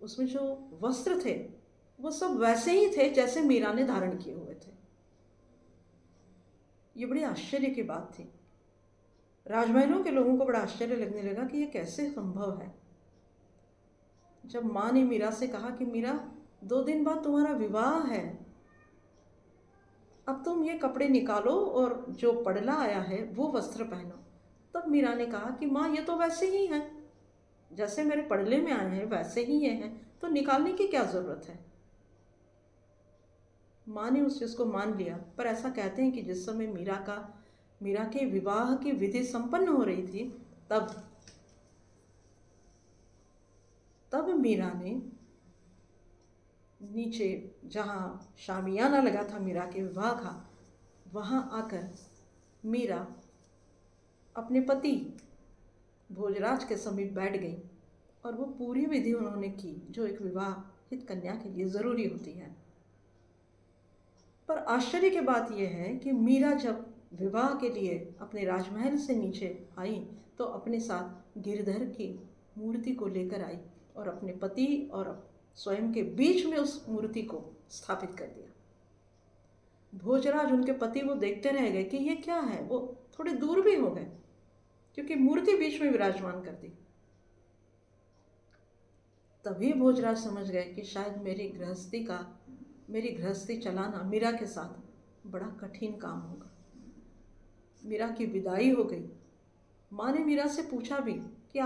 उसमें जो वस्त्र थे, वो सब वैसे ही थे जैसे मीरा ने धारण किए हुए थे। ये बड़ी आश्चर्य की बात थी। राजमहलों के लोगों को बड़ा आश्चर्य लगने लगा कि ये कैसे संभव है। जब माँ ने मीरा से कहा कि मीरा 2 दिन बाद तुम्हारा विवाह है, अब तुम ये कपड़े निकालो और जो पड़ला आया है वो वस्त्र पहनो। तब मीरा ने कहा कि माँ ये तो वैसे ही हैं, जैसे मेरे पड़ले में आए हैं वैसे ही ये हैं, तो निकालने की क्या ज़रूरत है। माँ ने उस चीज़ को मान लिया। पर ऐसा कहते हैं कि जिस समय मीरा के विवाह की विधि संपन्न हो रही थी, तब मीरा ने नीचे जहाँ शामियाना लगा था मीरा के विवाह का, वहाँ आकर मीरा अपने पति भोजराज के समीप बैठ गई और वो पूरी विधि उन्होंने की जो एक विवाहित कन्या के लिए ज़रूरी होती है। पर आश्चर्य की बात यह है कि मीरा जब विवाह के लिए अपने राजमहल से नीचे आई तो अपने साथ गिरधर की मूर्ति को लेकर आई और अपने पति और स्वयं के बीच में उस मूर्ति को स्थापित कर दिया। भोजराज, उनके पति, वो देखते रह गए कि ये क्या है। वो थोड़े दूर भी हो गए क्योंकि मूर्ति बीच में विराजमान कर दी। तभी भोजराज समझ गए कि शायद मेरी गृहस्थी चलाना मीरा के साथ बड़ा कठिन काम होगा। मीरा की विदाई हो गई। माँ ने मीरा से पूछा भी कि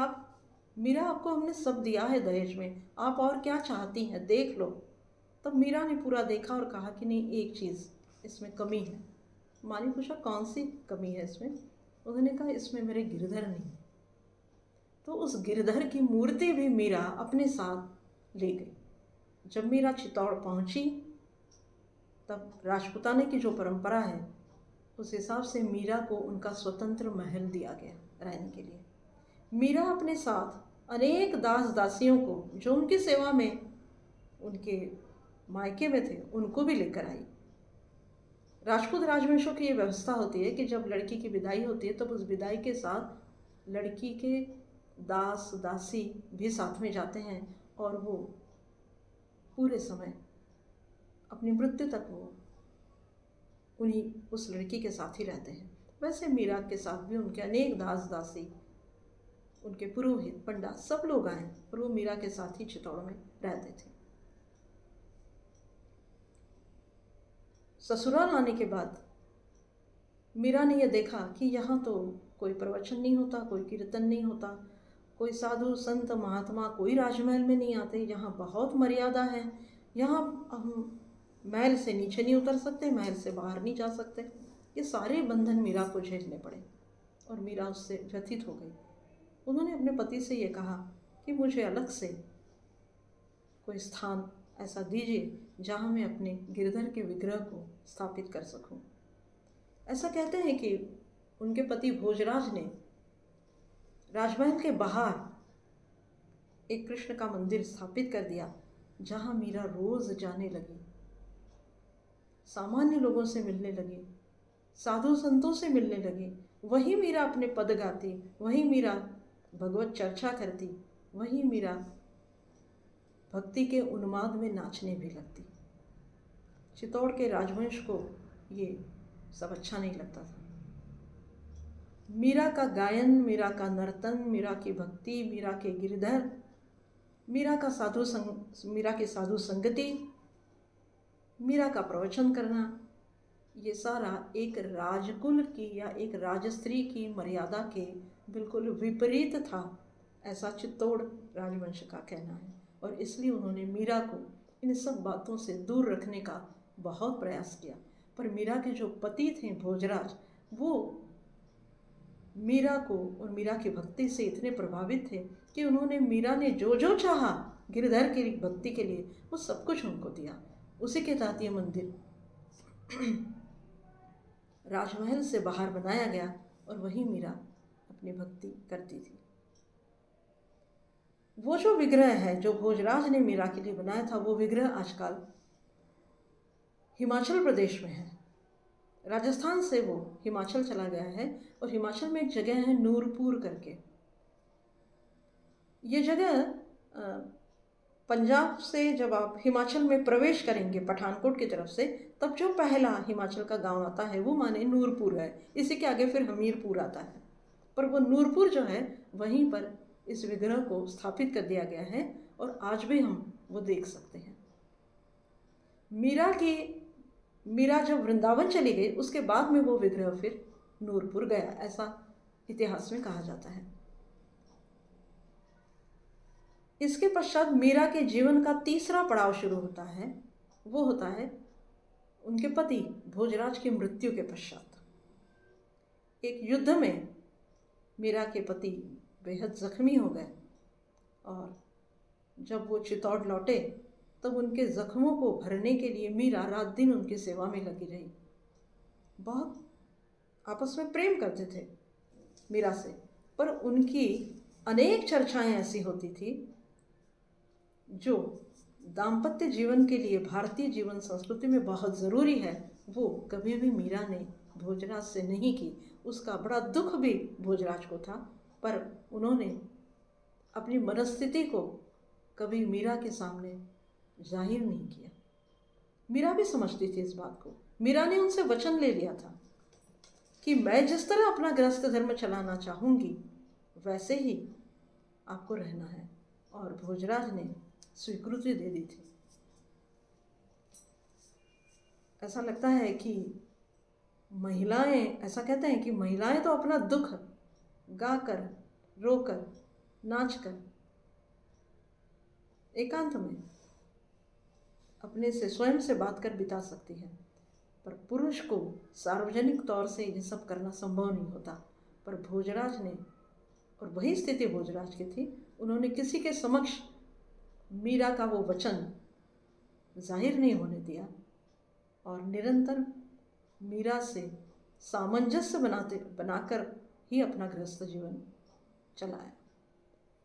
मीरा आपको हमने सब दिया है दहेज में, आप और क्या चाहती हैं, देख लो। तब मीरा ने पूरा देखा और कहा कि नहीं, एक चीज़ इसमें कमी है। माँ ने पूछा कौन सी कमी है इसमें? उन्होंने कहा इसमें मेरे गिरधर नहीं। तो उस गिरधर की मूर्ति भी मीरा अपने साथ ले गई। जब मीरा चित्तौड़ पहुंची तब राजपूताने की जो परंपरा है उस हिसाब से मीरा को उनका स्वतंत्र महल दिया गया रहने के लिए। मीरा अपने साथ अनेक दास दासियों को जो उनकी सेवा में उनके मायके में थे उनको भी लेकर आई। राजपूत राजवंशों की ये व्यवस्था होती है कि जब लड़की की विदाई होती है तब उस विदाई के साथ लड़की के दास दासी भी साथ में जाते हैं और वो पूरे समय अपनी मृत्यु तक वो उस लड़की के साथ ही रहते हैं। वैसे मीरा के साथ भी उनके अनेक दास दासी, उनके पुरोहित, पंडित, सब लोग आए और वो मीरा के साथ ही चित्तौड़ में रहते थे। ससुराल आने के बाद मीरा ने यह देखा कि यहाँ तो कोई प्रवचन नहीं होता, कोई कीर्तन नहीं होता, कोई साधु संत महात्मा कोई राजमहल में नहीं आते। यहाँ बहुत मर्यादा है। यहाँ हम महल से नीचे नहीं उतर सकते, महल से बाहर नहीं जा सकते। ये सारे बंधन मीरा को झेलने पड़े और मीरा उससे व्यथित हो गई। उन्होंने अपने पति से ये कहा कि मुझे अलग से कोई स्थान ऐसा दीजिए जहाँ मैं अपने गिरधर के विग्रह को स्थापित कर सकूं। ऐसा कहते हैं कि उनके पति भोजराज ने राजमहल के बाहर एक कृष्ण का मंदिर स्थापित कर दिया जहाँ मीरा रोज जाने लगी। सामान्य लोगों से मिलने लगी, साधु संतों से मिलने लगी। वही मीरा अपने पद गाती, वही मीरा भगवत चर्चा करती, वही मीरा भक्ति के उन्माद में नाचने भी लगती। चित्तौड़ के राजवंश को ये सब अच्छा नहीं लगता था। मीरा का गायन, मीरा का नर्तन, मीरा की भक्ति, मीरा के गिरधर, मीरा की साधु संगति, मीरा का प्रवचन करना, ये सारा एक राजकुल की या एक राजस्त्री की मर्यादा के बिल्कुल विपरीत था, ऐसा चित्तौड़ राजवंश का कहना है। और इसलिए उन्होंने मीरा को इन सब बातों से दूर रखने का बहुत प्रयास किया। पर मीरा के जो पति थे भोजराज, वो मीरा को और मीरा की भक्ति से इतने प्रभावित थे कि उन्होंने मीरा ने जो जो चाहा गिरधर की भक्ति के लिए, वो सब कुछ उनको दिया। उसी के तहत ये मंदिर राजमहल से बाहर बनाया गया और वहीं मीरा अपनी भक्ति करती थी। वो जो विग्रह है जो भोजराज ने मीरा के लिए बनाया था, वो विग्रह आजकल हिमाचल प्रदेश में है। राजस्थान से वो हिमाचल चला गया है और हिमाचल में एक जगह है नूरपुर करके। ये जगह पंजाब से जब आप हिमाचल में प्रवेश करेंगे पठानकोट की तरफ से, तब जो पहला हिमाचल का गांव आता है वो माने नूरपुर है। इसी के आगे फिर हमीरपुर आता है, पर वो नूरपुर जो है वहीं पर इस विग्रह को स्थापित कर दिया गया है और आज भी हम वो देख सकते हैं। मीरा जब वृंदावन चली गई, उसके बाद में वो विग्रह फिर नूरपुर गया, ऐसा इतिहास में कहा जाता है। इसके पश्चात मीरा के जीवन का तीसरा पड़ाव शुरू होता है। वो होता है उनके पति भोजराज की मृत्यु के पश्चात। एक युद्ध में मीरा के पति बेहद जख्मी हो गए और जब वो चित्तौड़ लौटे तब उनके जख्मों को भरने के लिए मीरा रात दिन उनकी सेवा में लगी रही। बहुत आपस में प्रेम करते थे मीरा से, पर उनकी अनेक चर्चाएं ऐसी होती थी जो दाम्पत्य जीवन के लिए भारतीय जीवन संस्कृति में बहुत ज़रूरी है, वो कभी भी मीरा ने भोजराज से नहीं की। उसका बड़ा दुख भी भोजराज को था, पर उन्होंने अपनी मनस्थिति को कभी मीरा के सामने जाहिर नहीं किया। मीरा भी समझती थी इस बात को। मीरा ने उनसे वचन ले लिया था कि मैं जिस तरह अपना गृहस्थ धर्म चलाना चाहूँगी वैसे ही आपको रहना है, और भोजराज ने स्वीकृति दे दी थी। ऐसा लगता है कि महिलाएं, ऐसा कहते हैं कि महिलाएं तो अपना दुख गाकर, रोकर, नाचकर, एकांत में अपने से स्वयं से बात कर बिता सकती है, पर पुरुष को सार्वजनिक तौर से ये सब करना संभव नहीं होता। पर भोजराज ने, और वही स्थिति भोजराज की थी, उन्होंने किसी के समक्ष मीरा का वो वचन जाहिर नहीं होने दिया और निरंतर मीरा से सामंजस्य बनाकर ही अपना गृहस्थ जीवन चलाया।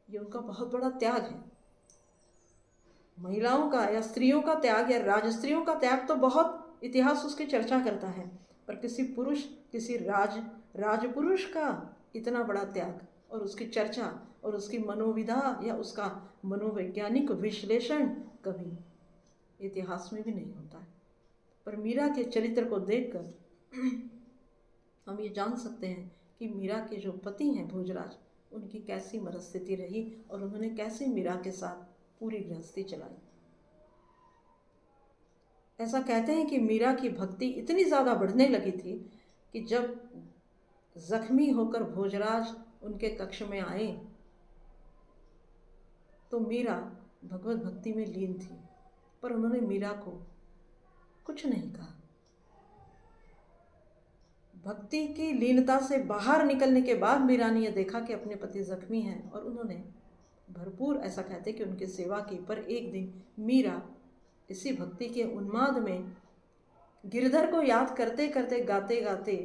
ये उनका बहुत बड़ा त्याग है। महिलाओं का या स्त्रियों का त्याग या राजस्त्रियों का त्याग तो बहुत इतिहास उसकी चर्चा करता है, पर किसी राजपुरुष का इतना बड़ा त्याग और उसकी चर्चा और उसकी मनोविधा या उसका मनोवैज्ञानिक विश्लेषण कभी इतिहास में भी नहीं होता है। पर मीरा के चरित्र को देखकर हम ये जान सकते हैं कि मीरा के जो पति हैं भोजराज, उनकी कैसी मनस्थिति रही और उन्होंने कैसे मीरा के साथ पूरी गृहस्थी चलाई। ऐसा कहते हैं कि मीरा की भक्ति इतनी ज़्यादा बढ़ने लगी थी कि जब जख्मी होकर भोजराज उनके कक्ष में आए तो मीरा भगवत भक्ति में लीन थी, पर उन्होंने मीरा को कुछ नहीं कहा। भक्ति की लीनता से बाहर निकलने के बाद मीरा ने यह देखा कि अपने पति जख्मी हैं और उन्होंने भरपूर, ऐसा कहते कि उनकी सेवा की। पर एक दिन मीरा इसी भक्ति के उन्माद में गिरधर को याद करते करते, गाते गाते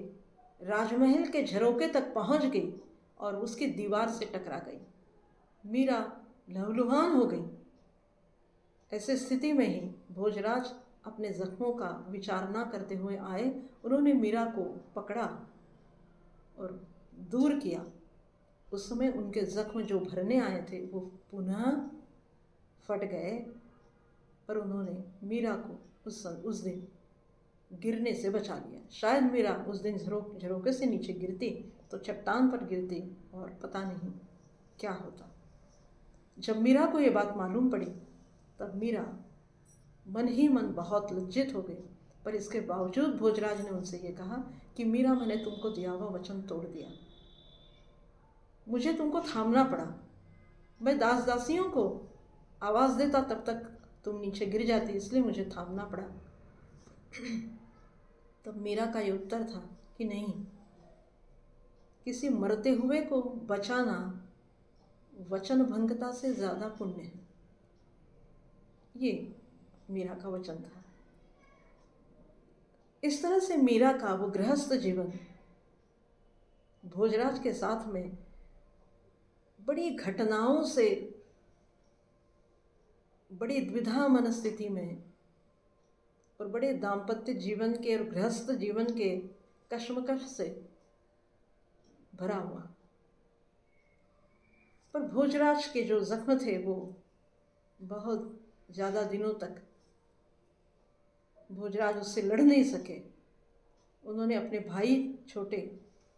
राजमहल के झरोके तक पहुंच गई और उसकी दीवार से टकरा गई। मीरा लहूलुहान हो गई। ऐसी स्थिति में ही भोजराज अपने ज़ख्मों का विचार ना करते हुए आए। उन्होंने मीरा को पकड़ा और दूर किया। उस समय उनके ज़ख्म जो भरने आए थे वो पुनः फट गए, पर उन्होंने मीरा को उस दिन गिरने से बचा लिया। शायद मीरा उस दिन झरोके से नीचे गिरती तो चट्टान पर गिरती और पता नहीं क्या होता। जब मीरा को ये बात मालूम पड़ी तब मीरा मन ही मन बहुत लज्जित हो गई, पर इसके बावजूद भोजराज ने उनसे ये कहा कि मीरा, मैंने तुमको दिया हुआ वचन तोड़ दिया, मुझे तुमको थामना पड़ा। मैं दास दासियों को आवाज़ देता तब तक तुम नीचे गिर जाती, इसलिए मुझे थामना पड़ा। तब मीरा का ये उत्तर था कि नहीं, किसी मरते हुए को बचाना वचन भंगता से ज़्यादा पुण्य है। ये मीरा का वचन था। इस तरह से मीरा का वो गृहस्थ जीवन भोजराज के साथ में बड़ी घटनाओं से, बड़ी द्विधा मनस्थिति में और बड़े दाम्पत्य जीवन के और गृहस्थ जीवन के कश्मकश से भरा हुआ। पर भोजराज के जो जख्म थे वो बहुत ज़्यादा दिनों तक भोजराज उससे लड़ नहीं सके। उन्होंने अपने भाई छोटे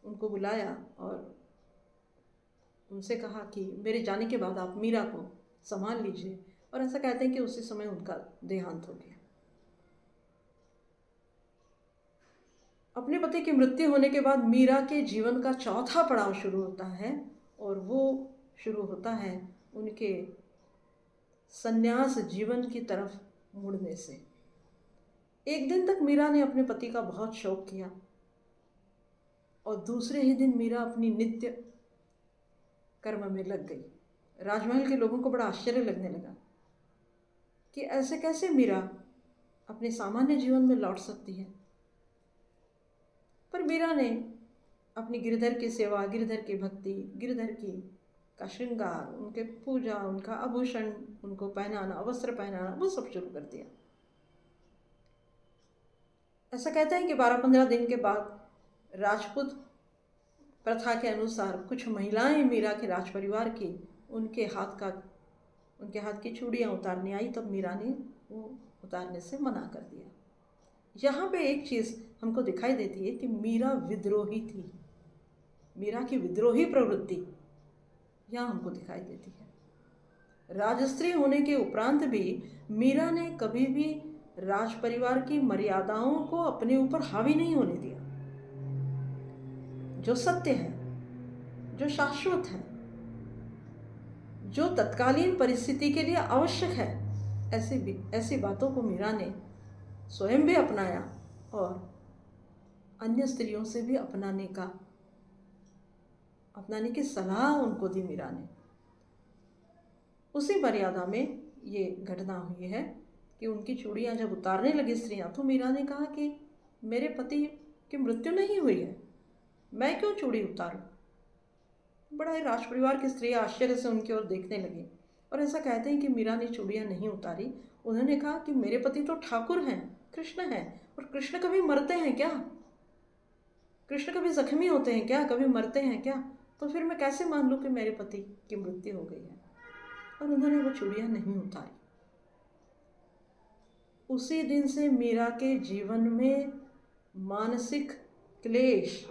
उनको बुलाया और उनसे कहा कि मेरे जाने के बाद आप मीरा को संभाल लीजिए। और ऐसा कहते हैं कि उसी समय उनका देहांत हो गया। अपने पति की मृत्यु होने के बाद मीरा के जीवन का चौथा पड़ाव शुरू होता है और वो शुरू होता है उनके सन्यास जीवन की तरफ मुड़ने से। एक दिन तक मीरा ने अपने पति का बहुत शौक किया और दूसरे ही दिन मीरा अपनी नित्य कर्म में लग गई। राजमहल के लोगों को बड़ा आश्चर्य लगने लगा कि ऐसे कैसे मीरा अपने सामान्य जीवन में लौट सकती है। पर मीरा ने अपनी गिरधर की सेवा, गिरधर की भक्ति, गिरधर की का श्रृंगार, उनके पूजा, उनका आभूषण, उनको पहनाना, वस्त्र पहनाना, वो सब शुरू कर दिया। ऐसा कहते हैं कि 12-15 दिन के बाद राजपूत प्रथा के अनुसार कुछ महिलाएं मीरा के राज परिवार की उनके हाथ की चूड़ियाँ उतारने आई, तब मीरा ने वो उतारने से मना कर दिया। यहाँ पे एक चीज़ हमको दिखाई देती है कि मीरा विद्रोही थी। मीरा की विद्रोही प्रवृत्ति यहाँ हमको दिखाई देती है। राजस्त्री होने के उपरांत भी मीरा ने कभी भी राज परिवार की मर्यादाओं को अपने ऊपर हावी नहीं होने दिया। जो सत्य है, जो शाश्वत है, जो तत्कालीन परिस्थिति के लिए आवश्यक है, ऐसी बातों को मीरा ने स्वयं भी अपनाया और अन्य स्त्रियों से भी अपनाने की सलाह उनको दी मीरा ने। उसी मर्यादा में ये घटना हुई है कि उनकी चूड़ियाँ जब उतारने लगी स्त्रियाँ, तो मीरा ने कहा कि मेरे पति की मृत्यु नहीं हुई है, मैं क्यों चूड़ी उतारूं। बड़ा ही राज परिवार की स्त्रियाँ आश्चर्य से उनकी ओर देखने लगी और ऐसा कहते हैं कि मीरा ने चूड़ियाँ नहीं उतारी। उन्होंने कहा कि मेरे पति तो ठाकुर हैं, कृष्ण हैं, और कृष्ण कभी मरते हैं क्या? कृष्ण कभी जख्मी होते हैं क्या? कभी मरते हैं क्या? तो फिर मैं कैसे मान लूँ कि मेरे पति की मृत्यु हो गई है? और उन्होंने वो चूड़ियाँ नहीं उतारी। उसी दिन से मीरा के जीवन में मानसिक क्लेश,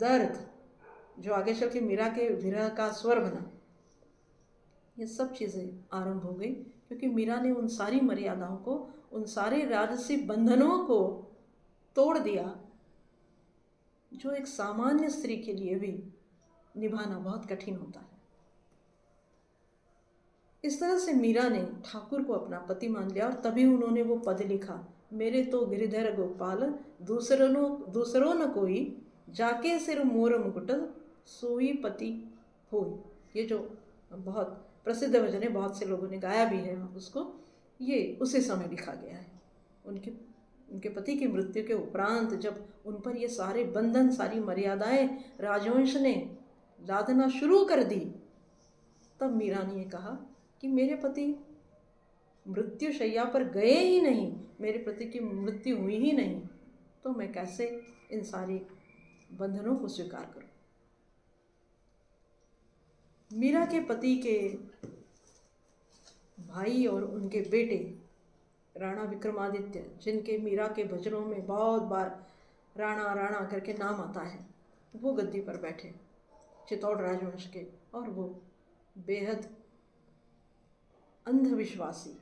दर्द, जो आगे चल के मीरा के विरह का स्वर बना, ये सब चीज़ें आरंभ हो गई, क्योंकि मीरा ने उन सारी मर्यादाओं को, उन सारे राजसी बंधनों को तोड़ दिया जो एक सामान्य स्त्री के लिए भी निभाना बहुत कठिन होता है। इस तरह से मीरा ने ठाकुर को अपना पति मान लिया और तभी उन्होंने वो पद लिखा, मेरे तो गिरिधर गोपाल दूसरों न कोई, जाके सिर मोर मुकुट सोई पति होई। ये जो बहुत प्रसिद्ध भजन है, बहुत से लोगों ने गाया भी है उसको, ये उसी समय लिखा गया है। उनके पति की मृत्यु के उपरांत जब उन पर ये सारे बंधन, सारी मर्यादाएं राजवंश ने लादना शुरू कर दी, तब मीरा ने ये कहा कि मेरे पति मृत्यु शैया पर गए ही नहीं, मेरे पति की मृत्यु हुई ही नहीं, तो मैं कैसे इन सारी बंधनों को स्वीकार करूं। मीरा के पति के भाई और उनके बेटे राणा विक्रमादित्य, जिनके मीरा के भजनों में बहुत बार राणा राणा करके नाम आता है, वो गद्दी पर बैठे चित्तौड़ राजवंश के, और वो बेहद अंधविश्वासी,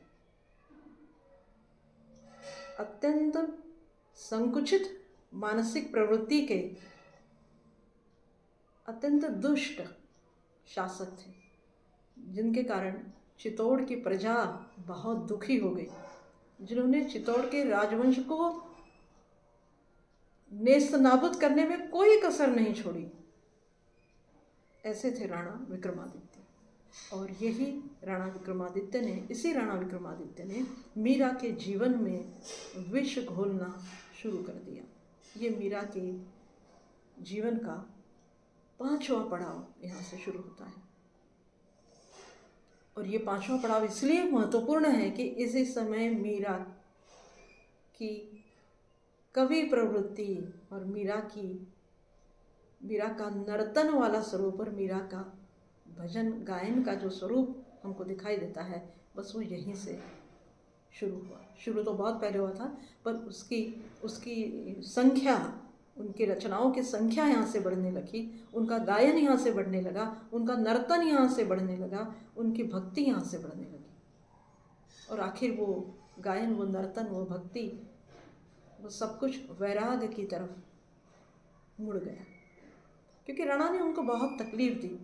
अत्यंत संकुचित मानसिक प्रवृत्ति के अत्यंत दुष्ट शासक थे, जिनके कारण चित्तौड़ की प्रजा बहुत दुखी हो गई, जिन्होंने चित्तौड़ के राजवंश को नेस्तनाबूद करने में कोई कसर नहीं छोड़ी। ऐसे थे राणा विक्रमादित्य। और यही राणा विक्रमादित्य ने, इसी राणा विक्रमादित्य ने मीरा के जीवन में विष घोलना शुरू कर दिया। ये मीरा के जीवन का 5वां पड़ाव यहाँ से शुरू होता है। और ये 5वां पड़ाव इसलिए महत्वपूर्ण है कि इसी समय मीरा की कवि प्रवृत्ति और मीरा का नर्तन वाला स्वरूप और मीरा का भजन गायन का जो स्वरूप हमको दिखाई देता है, बस वो यहीं से शुरू हुआ। शुरू तो बहुत पहले हुआ था, पर उसकी संख्या, उनकी रचनाओं की संख्या यहाँ से बढ़ने लगी, उनका गायन यहाँ से बढ़ने लगा, उनका नर्तन यहाँ से बढ़ने लगा, उनकी भक्ति यहाँ से बढ़ने लगी। और आखिर वो गायन, वो नर्तन, वो भक्ति, वो सब कुछ वैराग की तरफ मुड़ गया, क्योंकि राणा ने उनको बहुत तकलीफ दी।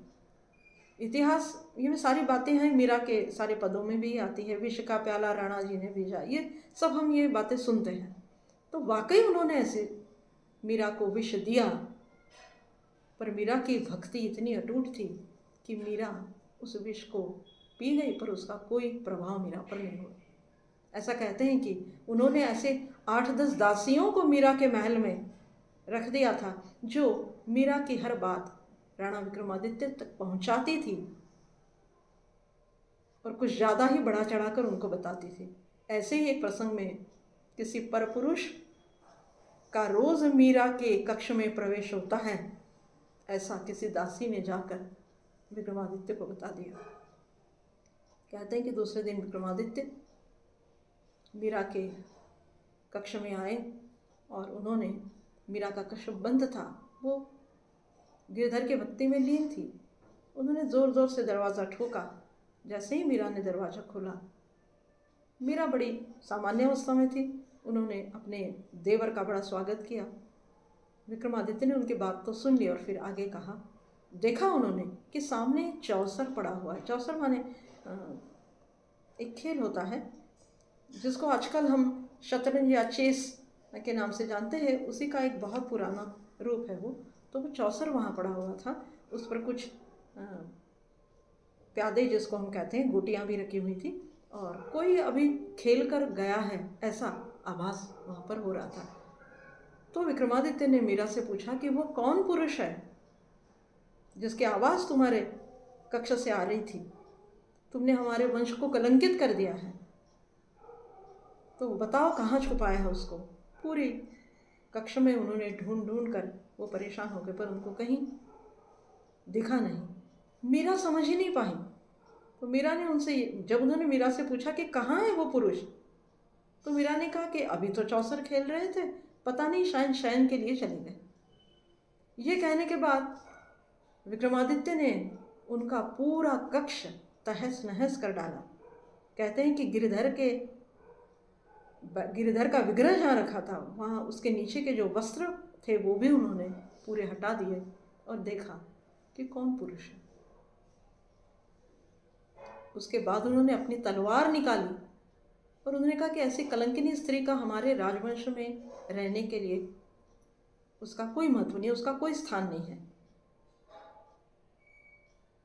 इतिहास, ये सारी बातें हैं, मीरा के सारे पदों में भी आती है, विष का प्याला राणा जी ने भेजा, ये सब हम ये बातें सुनते हैं। तो वाकई उन्होंने ऐसे मीरा को विष दिया, पर मीरा की भक्ति इतनी अटूट थी कि मीरा उस विष को पी गई, पर उसका कोई प्रभाव मीरा पर नहीं हुआ। ऐसा कहते हैं कि उन्होंने ऐसे 8-10 दासियों को मीरा के महल में रख दिया था, जो मीरा की हर बात राणा विक्रमादित्य तक पहुंचाती थी और कुछ ज़्यादा ही बढ़ा चढ़ाकर उनको बताती थी। ऐसे ही एक प्रसंग में किसी परपुरुष का रोज़ मीरा के कक्ष में प्रवेश होता है, ऐसा किसी दासी ने जाकर विक्रमादित्य को बता दिया। कहते हैं कि दूसरे दिन विक्रमादित्य मीरा के कक्ष में आए और उन्होंने, मीरा का कक्ष बंद था, वो गिरधर के भक्ति में लीन थी। उन्होंने ज़ोर ज़ोर से दरवाज़ा ठोका। जैसे ही मीरा ने दरवाज़ा खोला, मीरा बड़ी सामान्य अवस्था में थी, उन्होंने अपने देवर का बड़ा स्वागत किया। विक्रमादित्य ने उनकी बात तो सुन ली और फिर आगे कहा। देखा उन्होंने कि सामने चौसर पड़ा हुआ है। चौसर माने एक खेल होता है जिसको आजकल हम शतरंज या चेस के नाम से जानते हैं, उसी का एक बहुत पुराना रूप है वो। तो वो चौसर वहाँ पड़ा हुआ था, उस पर कुछ प्यादे जिसको हम कहते हैं, गोटियाँ भी रखी हुई थी, और कोई अभी खेल कर गया है ऐसा आभास वहाँ पर हो रहा था। तो विक्रमादित्य ने मीरा से पूछा कि वो कौन पुरुष है जिसकी आवाज़ तुम्हारे कक्ष से आ रही थी, तुमने हमारे वंश को कलंकित कर दिया है, तो बताओ कहाँ छुपाया है उसको। पूरी कक्ष में उन्होंने ढूंढ ढूंढ कर वो परेशान हो गए, पर उनको कहीं दिखा नहीं। मीरा समझ ही नहीं पाई। तो मीरा ने उनसे, जब उन्होंने मीरा से पूछा कि कहाँ है वो पुरुष, तो मीरा ने कहा कि अभी तो चौसर खेल रहे थे, पता नहीं शायद शयन के लिए चले गए। ये कहने के बाद विक्रमादित्य ने उनका पूरा कक्ष तहस नहस कर डाला। कहते हैं कि गिरधर का विग्रह जहाँ रखा था, वहाँ उसके नीचे के जो वस्त्र थे वो भी उन्होंने पूरे हटा दिए और देखा कि कौन पुरुष है। उसके बाद उन्होंने अपनी तलवार निकाली और उन्होंने कहा कि ऐसी कलंकिनी स्त्री का हमारे राजवंश में रहने के लिए उसका कोई महत्व नहीं है, उसका कोई स्थान नहीं है।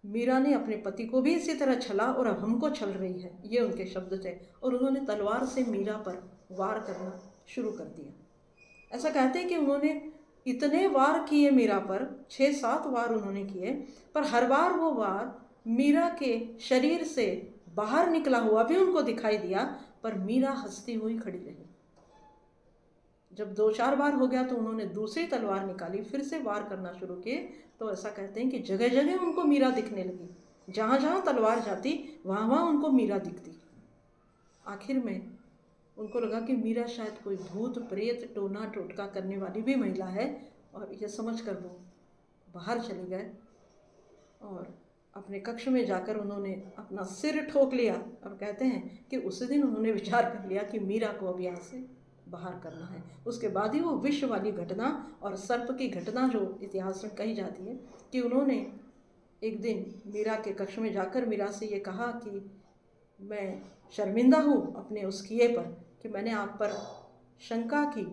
मीरा ने अपने पति को भी इसी तरह छला और अब हमको छल रही है, ये उनके शब्द थे। और उन्होंने तलवार से मीरा पर वार करना शुरू कर दिया। ऐसा कहते हैं कि उन्होंने इतने वार किए मीरा पर, 6-7 वार उन्होंने किए, पर हर बार वो वार मीरा के शरीर से बाहर निकला हुआ भी उनको दिखाई दिया, पर मीरा हंसती हुई खड़ी रही। जब 2-4 बार हो गया तो उन्होंने दूसरी तलवार निकाली, फिर से वार करना शुरू किए। तो ऐसा कहते हैं कि जगह जगह उनको मीरा दिखने लगी, जहाँ जहाँ तलवार जाती वहाँ वहाँ उनको मीरा दिखती। आखिर में उनको लगा कि मीरा शायद कोई भूत प्रेत टोना टोटका करने वाली भी महिला है, और यह समझ कर वो बाहर चले गए और अपने कक्ष में जाकर उन्होंने अपना सिर ठोक लिया। और कहते हैं कि उसी दिन उन्होंने विचार कर लिया कि मीरा को अब यहाँ से बाहर करना है। उसके बाद ही वो विश्व वाली घटना और सर्प की घटना जो इतिहास में कही जाती है कि उन्होंने एक दिन मीरा के कक्ष में जाकर मीरा से ये कहा कि मैं शर्मिंदा हूँ अपने उस किए पर कि मैंने आप पर शंका की।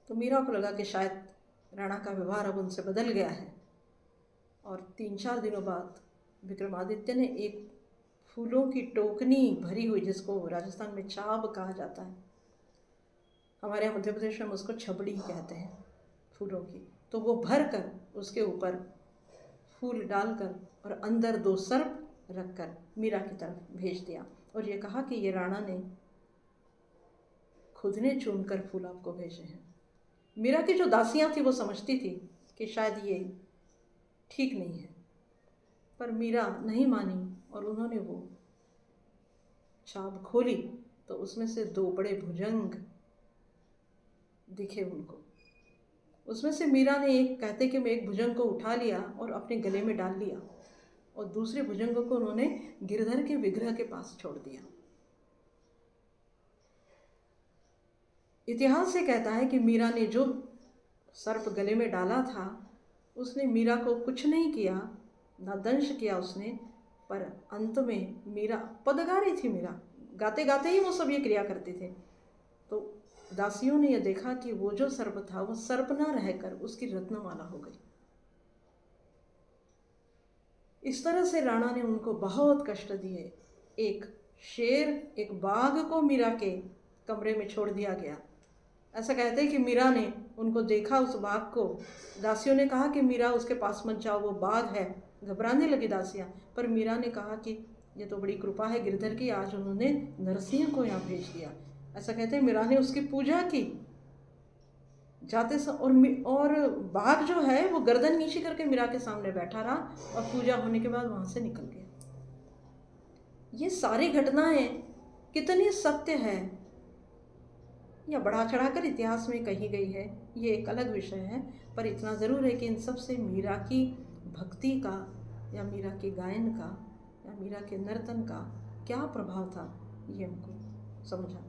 तो मीरा को लगा कि शायद राणा का व्यवहार अब उनसे बदल गया है। और 3-4 दिनों बाद विक्रमादित्य ने एक फूलों की टोकनी भरी हुई, जिसको राजस्थान में चाब कहा जाता है, हमारे यहाँ मध्य प्रदेश में उसको छबड़ी कहते हैं फूलों की, तो वो भर कर उसके ऊपर फूल डालकर और अंदर 2 सर्प रखकर मीरा की तरफ भेज दिया और ये कहा कि ये राणा ने खुद ने चुनकर फूल आपको भेजे हैं। मीरा की जो दासियां थी वो समझती थी कि शायद ये ठीक नहीं है, पर मीरा नहीं मानी और उन्होंने वो छाप खोली तो उसमें से 2 बड़े भुजंग दिखे उनको। उसमें से मीरा ने कहते कि मैं एक भुजंग को उठा लिया और अपने गले में डाल लिया और दूसरे भुजंग को उन्होंने गिरधर के विग्रह के पास छोड़ दिया। इतिहास से कहता है कि मीरा ने जो सर्प गले में डाला था उसने मीरा को कुछ नहीं किया, ना दंश किया उसने, पर अंत में मीरा पद गा रही थी, मीरा गाते गाते ही वो सब ये क्रिया करते थे। तो दासियों ने यह देखा कि वो जो सर्प था वो सर्प ना रहकर उसकी रत्नमाला हो गई। इस तरह से राणा ने उनको बहुत कष्ट दिए। एक शेर, एक बाघ को मीरा के कमरे में छोड़ दिया गया। ऐसा कहते हैं कि मीरा ने उनको देखा, उस बाघ को। दासियों ने कहा कि मीरा उसके पास मत जाओ, वो बाघ है। घबराने लगी दासियां, पर मीरा ने कहा कि ये तो बड़ी कृपा है गिरधर की, आज उन्होंने नरसिंह को यहाँ भेज दिया। ऐसा कहते हैं मीरा ने उसकी पूजा की जाते और बाघ जो है वो गर्दन नीचे करके मीरा के सामने बैठा रहा और पूजा होने के बाद वहाँ से निकल गया। ये सारी घटनाएं कितनी सत्य है या बढ़ा चढ़ाकर इतिहास में कही गई है, ये एक अलग विषय है। पर इतना ज़रूर है कि इन सब से मीरा की भक्ति का या मीरा के गायन का या मीरा के नर्तन का क्या प्रभाव था, ये हमको समझ आता है।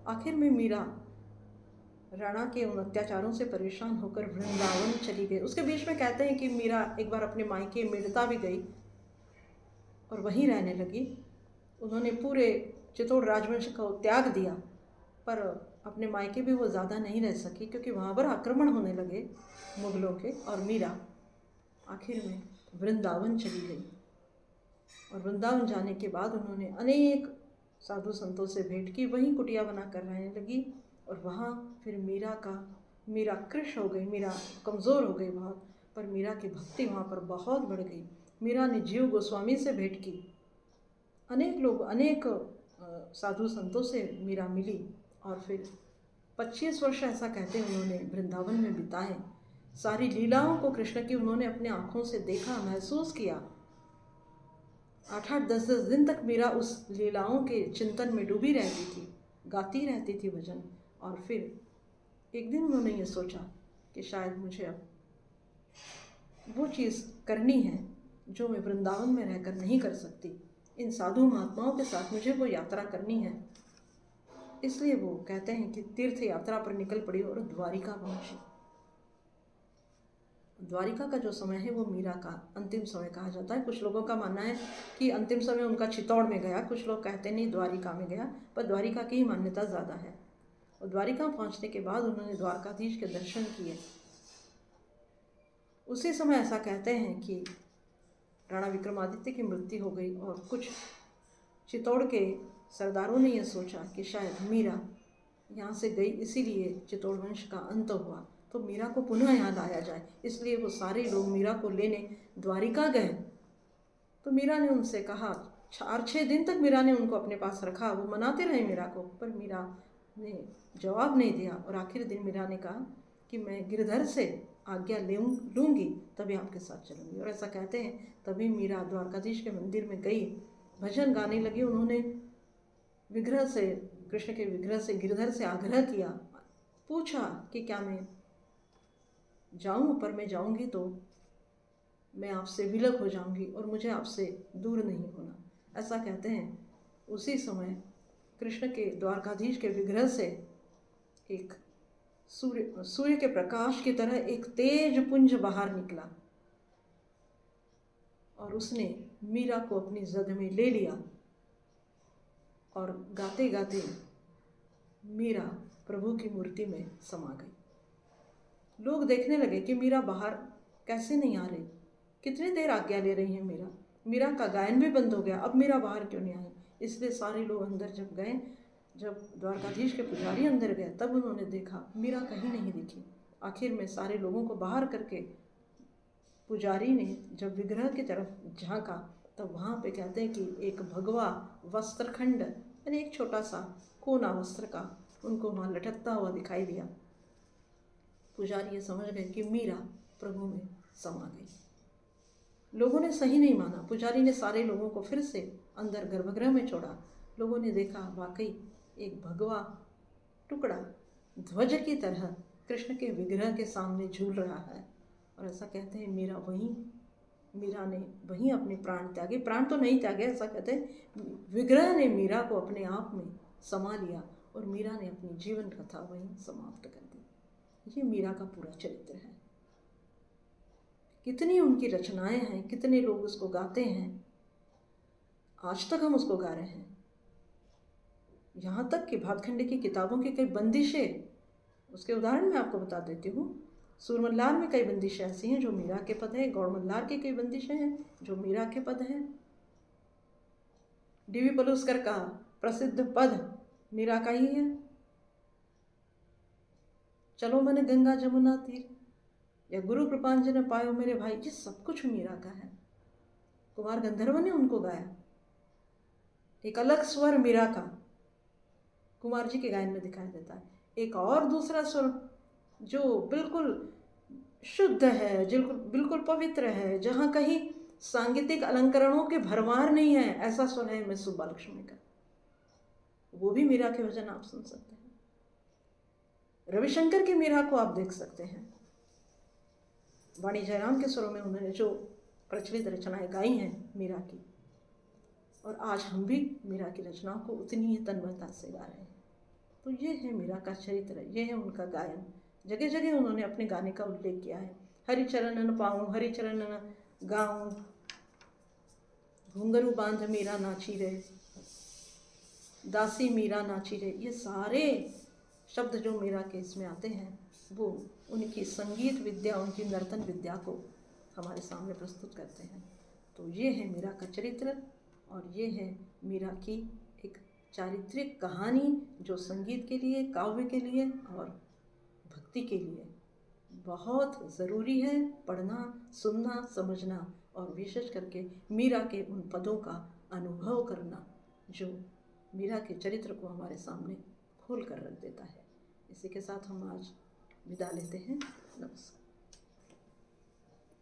आखिर में मीरा राणा के उन अत्याचारों से परेशान होकर वृंदावन चली गई। उसके बीच में कहते हैं कि मीरा एक बार अपने मायके मेड़ता भी गई और वहीं रहने लगी। उन्होंने पूरे चित्तौड़ राजवंश को त्याग दिया, पर अपने मायके भी वो ज़्यादा नहीं रह सकी क्योंकि वहाँ पर आक्रमण होने लगे मुगलों के। और मीरा आखिर में वृंदावन चली गई और वृंदावन जाने के बाद उन्होंने अनेक साधु संतों से भेंट की, वहीं कुटिया बना कर रहने लगी। और वहाँ फिर मीरा कृश हो गई, मीरा कमज़ोर हो गई बहुत, पर मीरा की भक्ति वहाँ पर बहुत बढ़ गई। मीरा ने जीव गोस्वामी से भेंट की, अनेक साधु संतों से मीरा मिली और फिर 25 वर्ष ऐसा कहते हैं उन्होंने वृंदावन में बिताए। सारी लीलाओं को कृष्ण की उन्होंने अपने आँखों से देखा, महसूस किया। 8-8, 10-10 दिन तक मीरा उस लीलाओं के चिंतन में डूबी रहती थी, गाती रहती थी भजन। और फिर एक दिन उन्होंने ये सोचा कि शायद मुझे अब वो चीज़ करनी है जो मैं वृंदावन में रहकर नहीं कर सकती। इन साधु महात्माओं के साथ मुझे वो यात्रा करनी है। इसलिए वो कहते हैं कि तीर्थ यात्रा पर निकल पड़ी और द्वारिका पहुंची। द्वारिका का जो समय है वो मीरा का अंतिम समय कहा जाता है। कुछ लोगों का मानना है कि अंतिम समय उनका चित्तौड़ में गया, कुछ लोग कहते नहीं द्वारिका में गया, पर द्वारिका की ही मान्यता ज़्यादा है। और द्वारिका पहुंचने के बाद उन्होंने द्वारकाधीश के दर्शन किए। उसी समय ऐसा कहते हैं कि राणा विक्रमादित्य की मृत्यु हो गई और कुछ चित्तौड़ के सरदारों ने यह सोचा कि शायद मीरा यहाँ से गई इसीलिए चित्तौड़ वंश का अंत हुआ, तो मीरा को पुनः यहाँ लाया जाए। इसलिए वो सारे लोग मीरा को लेने द्वारिका गए। तो मीरा ने उनसे कहा 4-6 दिन तक मीरा ने उनको अपने पास रखा। वो मनाते रहे मीरा को, पर मीरा ने जवाब नहीं दिया। और आखिर दिन मीरा ने कहा कि मैं गिरधर से आज्ञा लूँगी तभी आपके साथ चलूँगी। और ऐसा कहते हैं तभी मीरा द्वारकाधीश के मंदिर में गई, भजन गाने लगी। उन्होंने विग्रह से, कृष्ण के विग्रह से, गिरधर से आग्रह किया, पूछा कि क्या मैं जाऊँ, पर मैं जाऊँगी तो मैं आपसे विलग हो जाऊँगी और मुझे आपसे दूर नहीं होना। ऐसा कहते हैं उसी समय कृष्ण के द्वारकाधीश के विग्रह से एक सूर्य के प्रकाश की तरह एक तेज पुंज बाहर निकला और उसने मीरा को अपनी जद में ले लिया। और गाते गाते मीरा प्रभु की मूर्ति में समा गई। लोग देखने लगे कि मीरा बाहर कैसे नहीं आ रही, कितनी देर आज्ञा ले रही है मीरा। मीरा का गायन भी बंद हो गया, अब मीरा बाहर क्यों नहीं आई। इसलिए सारे लोग अंदर जब गए, जब द्वारकाधीश के पुजारी अंदर गए, तब उन्होंने देखा मीरा कहीं नहीं दिखी। आखिर में सारे लोगों को बाहर करके पुजारी ने जब विग्रह की तरफ झांका, तब वहाँ पे कहते हैं कि एक भगवा वस्त्रखंड, यानी एक छोटा सा कोना वस्त्र का, उनको वहाँ लटकता हुआ दिखाई दिया। पुजारी ये समझ गए कि मीरा प्रभु में समा गई। लोगों ने सही नहीं माना। पुजारी ने सारे लोगों को फिर से अंदर गर्भगृह में छोड़ा। लोगों ने देखा वाकई एक भगवा टुकड़ा ध्वज की तरह कृष्ण के विग्रह के सामने झूल रहा है। और ऐसा कहते हैं मीरा ने वहीं अपने प्राण त्यागे। प्राण तो नहीं त्यागे, ऐसा कहते हैं विग्रह ने मीरा को अपने आप में समा लिया और मीरा ने अपनी जीवन कथा वहीं समाप्त कर दी। ये मीरा का पूरा चरित्र है। कितनी उनकी रचनाएं हैं, कितने लोग उसको गाते हैं, आज तक हम उसको गा रहे हैं। यहाँ तक कि भातखंडे की किताबों की कई बंदिशें, उसके उदाहरण मैं आपको बता देती हूँ। सूरमल्लार में कई बंदिशें ऐसी हैं जो मीरा के पद हैं। गौड़ मल्लार की कई बंदिशें हैं जो मीरा के पद हैं। डीवी पलुस्कर का प्रसिद्ध पद मीरा का ही है, चलो मन गंगा जमुना तीर, या गुरु कृपांजन पायो मेरे भाई, ये सब कुछ मीरा का है। कुमार गंधर्व ने उनको गाया। एक अलग स्वर मीरा का कुमार जी के गायन में दिखाई देता है। एक और दूसरा स्वर जो बिल्कुल शुद्ध है, बिल्कुल पवित्र है, जहाँ कहीं सांगीतिक अलंकरणों के भरमार नहीं है, ऐसा स्वर है मिस सुब्बा लक्ष्मी का। वो भी मीरा के भजन आप सुन सकते हैं। रविशंकर की मीरा को आप देख सकते हैं। वाणी जयराम के स्वरों में उन्होंने जो प्रचलित रचनाएं गाई हैं मीरा की, और आज हम भी मीरा की रचनाओं को उतनी ही तन्मयता से गा रहे हैं। तो ये है मीरा का चरित्र, ये है उनका गायन। जगह जगह उन्होंने अपने गाने का उल्लेख किया है। हरिचरणन पाऊँ हरिचरणन गाऊँ, घुंघरू बांध मीरा नाची रे, दासी मीरा नाची रे, ये सारे शब्द जो मीरा के इसमें आते हैं वो उनकी संगीत विद्या, उनकी नर्तन विद्या को हमारे सामने प्रस्तुत करते हैं। तो ये है मीरा का चरित्र और ये है मीरा की एक चारित्रिक कहानी जो संगीत के लिए, काव्य के लिए और भक्ति के लिए बहुत ज़रूरी है पढ़ना, सुनना, समझना, और विशेष करके मीरा के उन पदों का अनुभव करना जो मीरा के चरित्र को हमारे सामने खोल कर रख देता है। इसी के साथ हम आज विदा लेते हैं। नमस्कार।